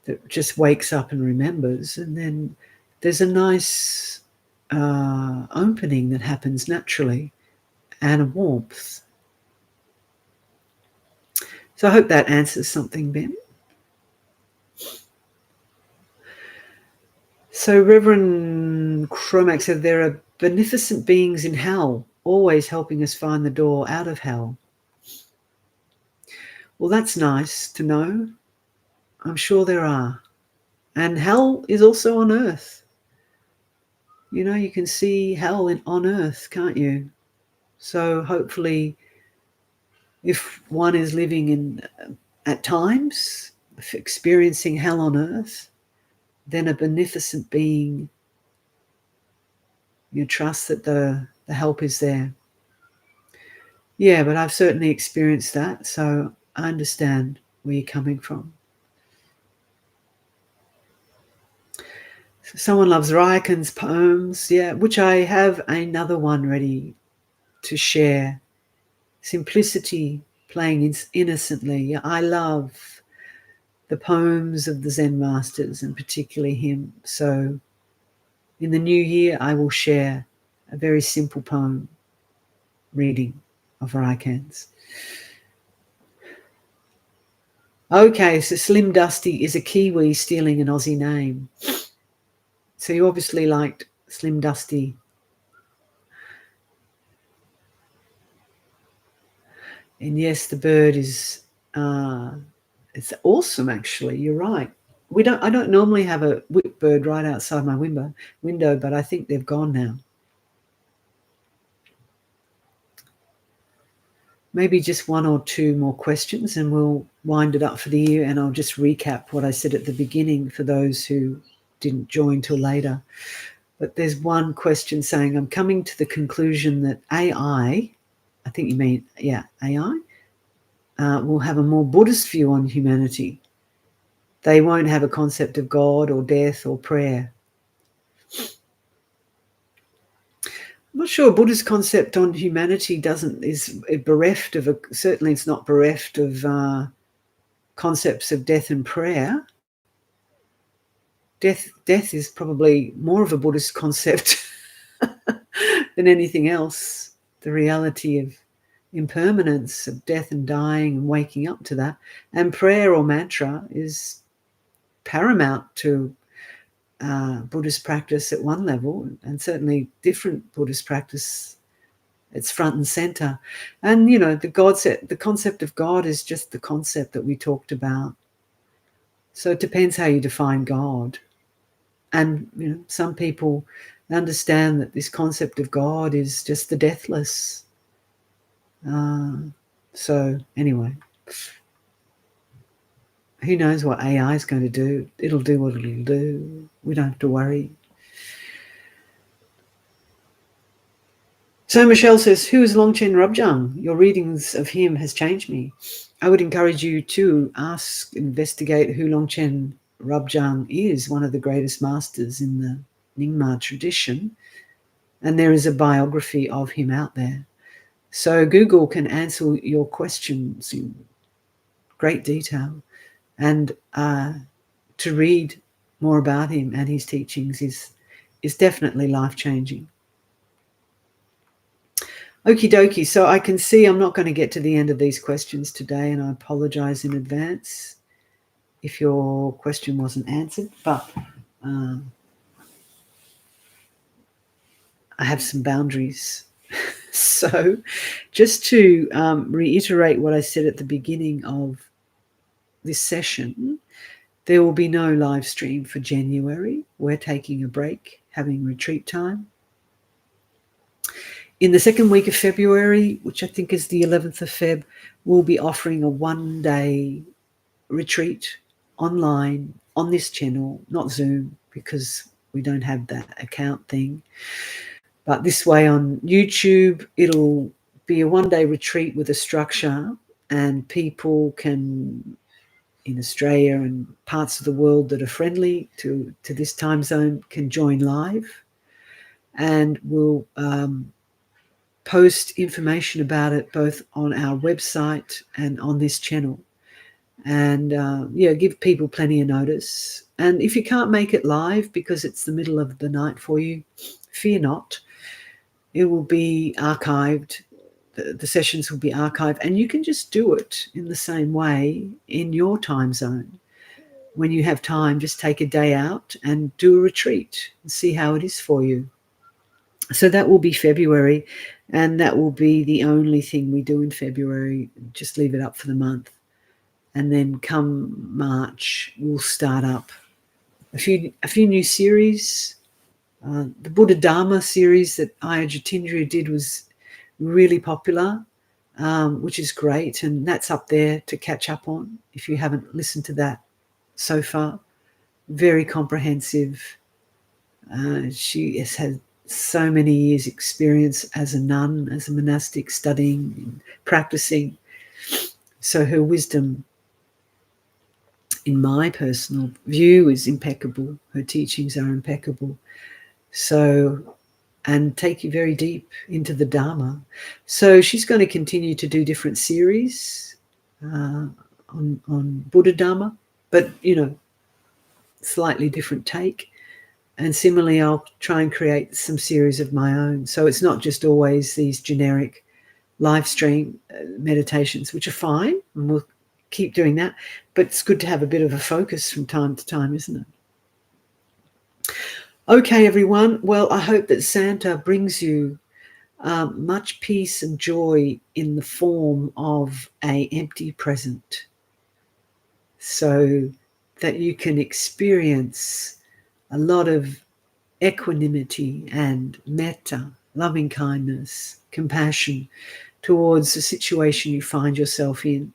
Speaker 2: that just wakes up and remembers, and then there's a nice opening that happens naturally and a warmth. So I hope that answers something, Ben. So Reverend Cromack said there are beneficent beings in hell, always helping us find the door out of hell. Well, that's nice to know. I'm sure there are. And hell is also on earth. You know, you can see hell on earth, can't you? So hopefully, if one is living in, at times, experiencing hell on earth, then a beneficent being, you trust that the help is there. Yeah, but I've certainly experienced that, so I understand where you're coming from. So someone loves Ryakan's poems, yeah, which I have another one ready to share. Simplicity, playing innocently. I love the poems of the Zen masters, and particularly him. So in the new year, I will share a very simple poem reading of Raikan's. Okay, so Slim Dusty is a Kiwi stealing an Aussie name. So you obviously liked Slim Dusty. And yes, the bird is it's awesome, actually. You're right. I don't normally have a whip bird right outside my window, but I think they've gone now. Maybe just one or two more questions and we'll wind it up for the year, and I'll just recap what I said at the beginning for those who didn't join till later. But there's one question saying, I'm coming to the conclusion that AI, I think you mean, yeah, AI, will have a more Buddhist view on humanity. They won't have a concept of God or death or prayer. I'm not sure Buddha's concept on humanity is bereft of certainly it's not bereft of concepts of death and prayer. Death is probably more of a Buddhist concept than anything else. The reality of impermanence, of death and dying and waking up to that. And prayer or mantra is paramount to Buddhist practice at one level, and certainly different Buddhist practice. It's front and center. And, you know, the concept of God is just the concept that we talked about. So it depends how you define God. And, you know, some people understand that this concept of God is just the deathless. So anyway, who knows what AI is going to do? It'll do what it'll do. We don't have to worry. So Michelle says, who is Longchen Rabjang? Your readings of him has changed me. I would encourage you to investigate who Longchen Rabjang is, one of the greatest masters in the Nyingma tradition. And there is a biography of him out there. So Google can answer your questions in great detail. And to read more about him and his teachings is definitely life-changing. Okie dokie. So I can see I'm not going to get to the end of these questions today, and I apologize in advance if your question wasn't answered, but I have some boundaries. So just to reiterate what I said at the beginning of this session, there will be no live stream for January. We're taking a break, having retreat time. In the second week of February, which I think is the 11th of Feb, we'll be offering a one-day retreat online on this channel, not Zoom, because we don't have that account thing. But this way on YouTube, it'll be a one-day retreat with a structure, and people can, in Australia and parts of the world that are friendly to this time zone, can join live. And we'll post information about it both on our website and on this channel. and give people plenty of notice. And if you can't make it live because it's the middle of the night for you, fear not. It will be archived. The sessions will be archived, and you can just do it in the same way in your time zone. When you have time, just take a day out and do a retreat and see how it is for you. So that will be February, and that will be the only thing we do in February. Just leave it up for the month. And then come March, we'll start up a few new series. The Buddha Dharma series that Aya Jatindra did was really popular, which is great, and that's up there to catch up on if you haven't listened to that so far. Very comprehensive. She has had so many years experience as a nun, as a monastic, studying and practicing. So her wisdom, in my personal view, is impeccable. Her teachings are impeccable. So, and take you very deep into the Dharma. So she's going to continue to do different series on Buddha Dharma, but, slightly different take. And similarly, I'll try and create some series of my own. So it's not just always these generic live stream meditations, which are fine, and we'll keep doing that. But it's good to have a bit of a focus from time to time, isn't it? Okay, everyone. Well, I hope that Santa brings you much peace and joy in the form of an empty present, so that you can experience a lot of equanimity and metta, loving kindness, compassion towards the situation you find yourself in,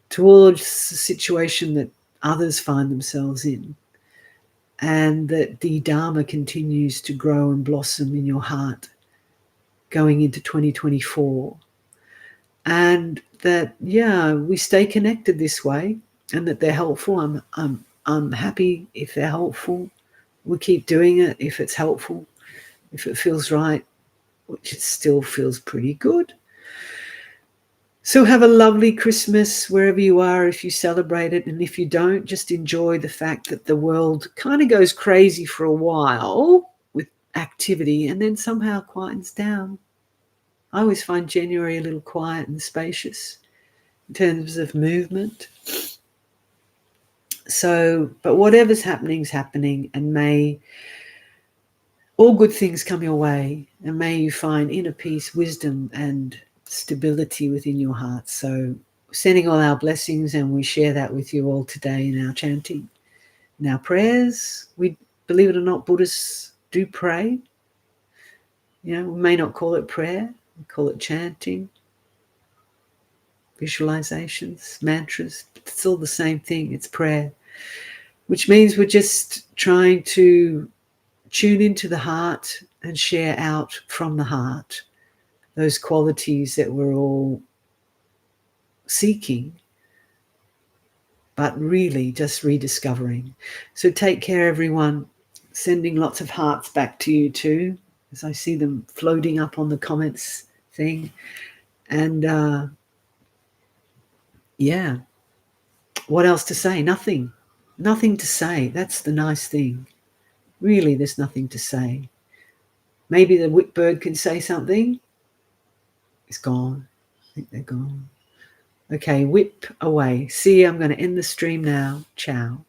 Speaker 2: towards the situation that others find themselves in, and that the Dharma continues to grow and blossom in your heart going into 2024. And that, we stay connected this way, and that they're helpful. I'm happy if they're helpful. We keep doing it if it's helpful, if it feels right, which it still feels pretty good. So have a lovely Christmas wherever you are, if you celebrate it. And if you don't, just enjoy the fact that the world kind of goes crazy for a while with activity and then somehow quietens down. I always find January a little quiet and spacious in terms of movement. So, but whatever's happening is happening, and may all good things come your way, and may you find inner peace, wisdom, and stability within your heart. So sending all our blessings, and we share that with you all today in our chanting, in our prayers. We, believe it or not, Buddhists do pray. We may not call it prayer, we call it chanting, visualizations, mantras. It's all the same thing. It's prayer, which means we're just trying to tune into the heart and share out from the heart those qualities that we're all seeking, but really just rediscovering. So take care, everyone. Sending lots of hearts back to you too, as I see them floating up on the comments thing. And what else to say? Nothing to say. That's the nice thing. Really, there's nothing to say. Maybe the whipbird can say something. It's gone. I think they're gone. Okay, whip away. See you. I'm going to end the stream now. Ciao.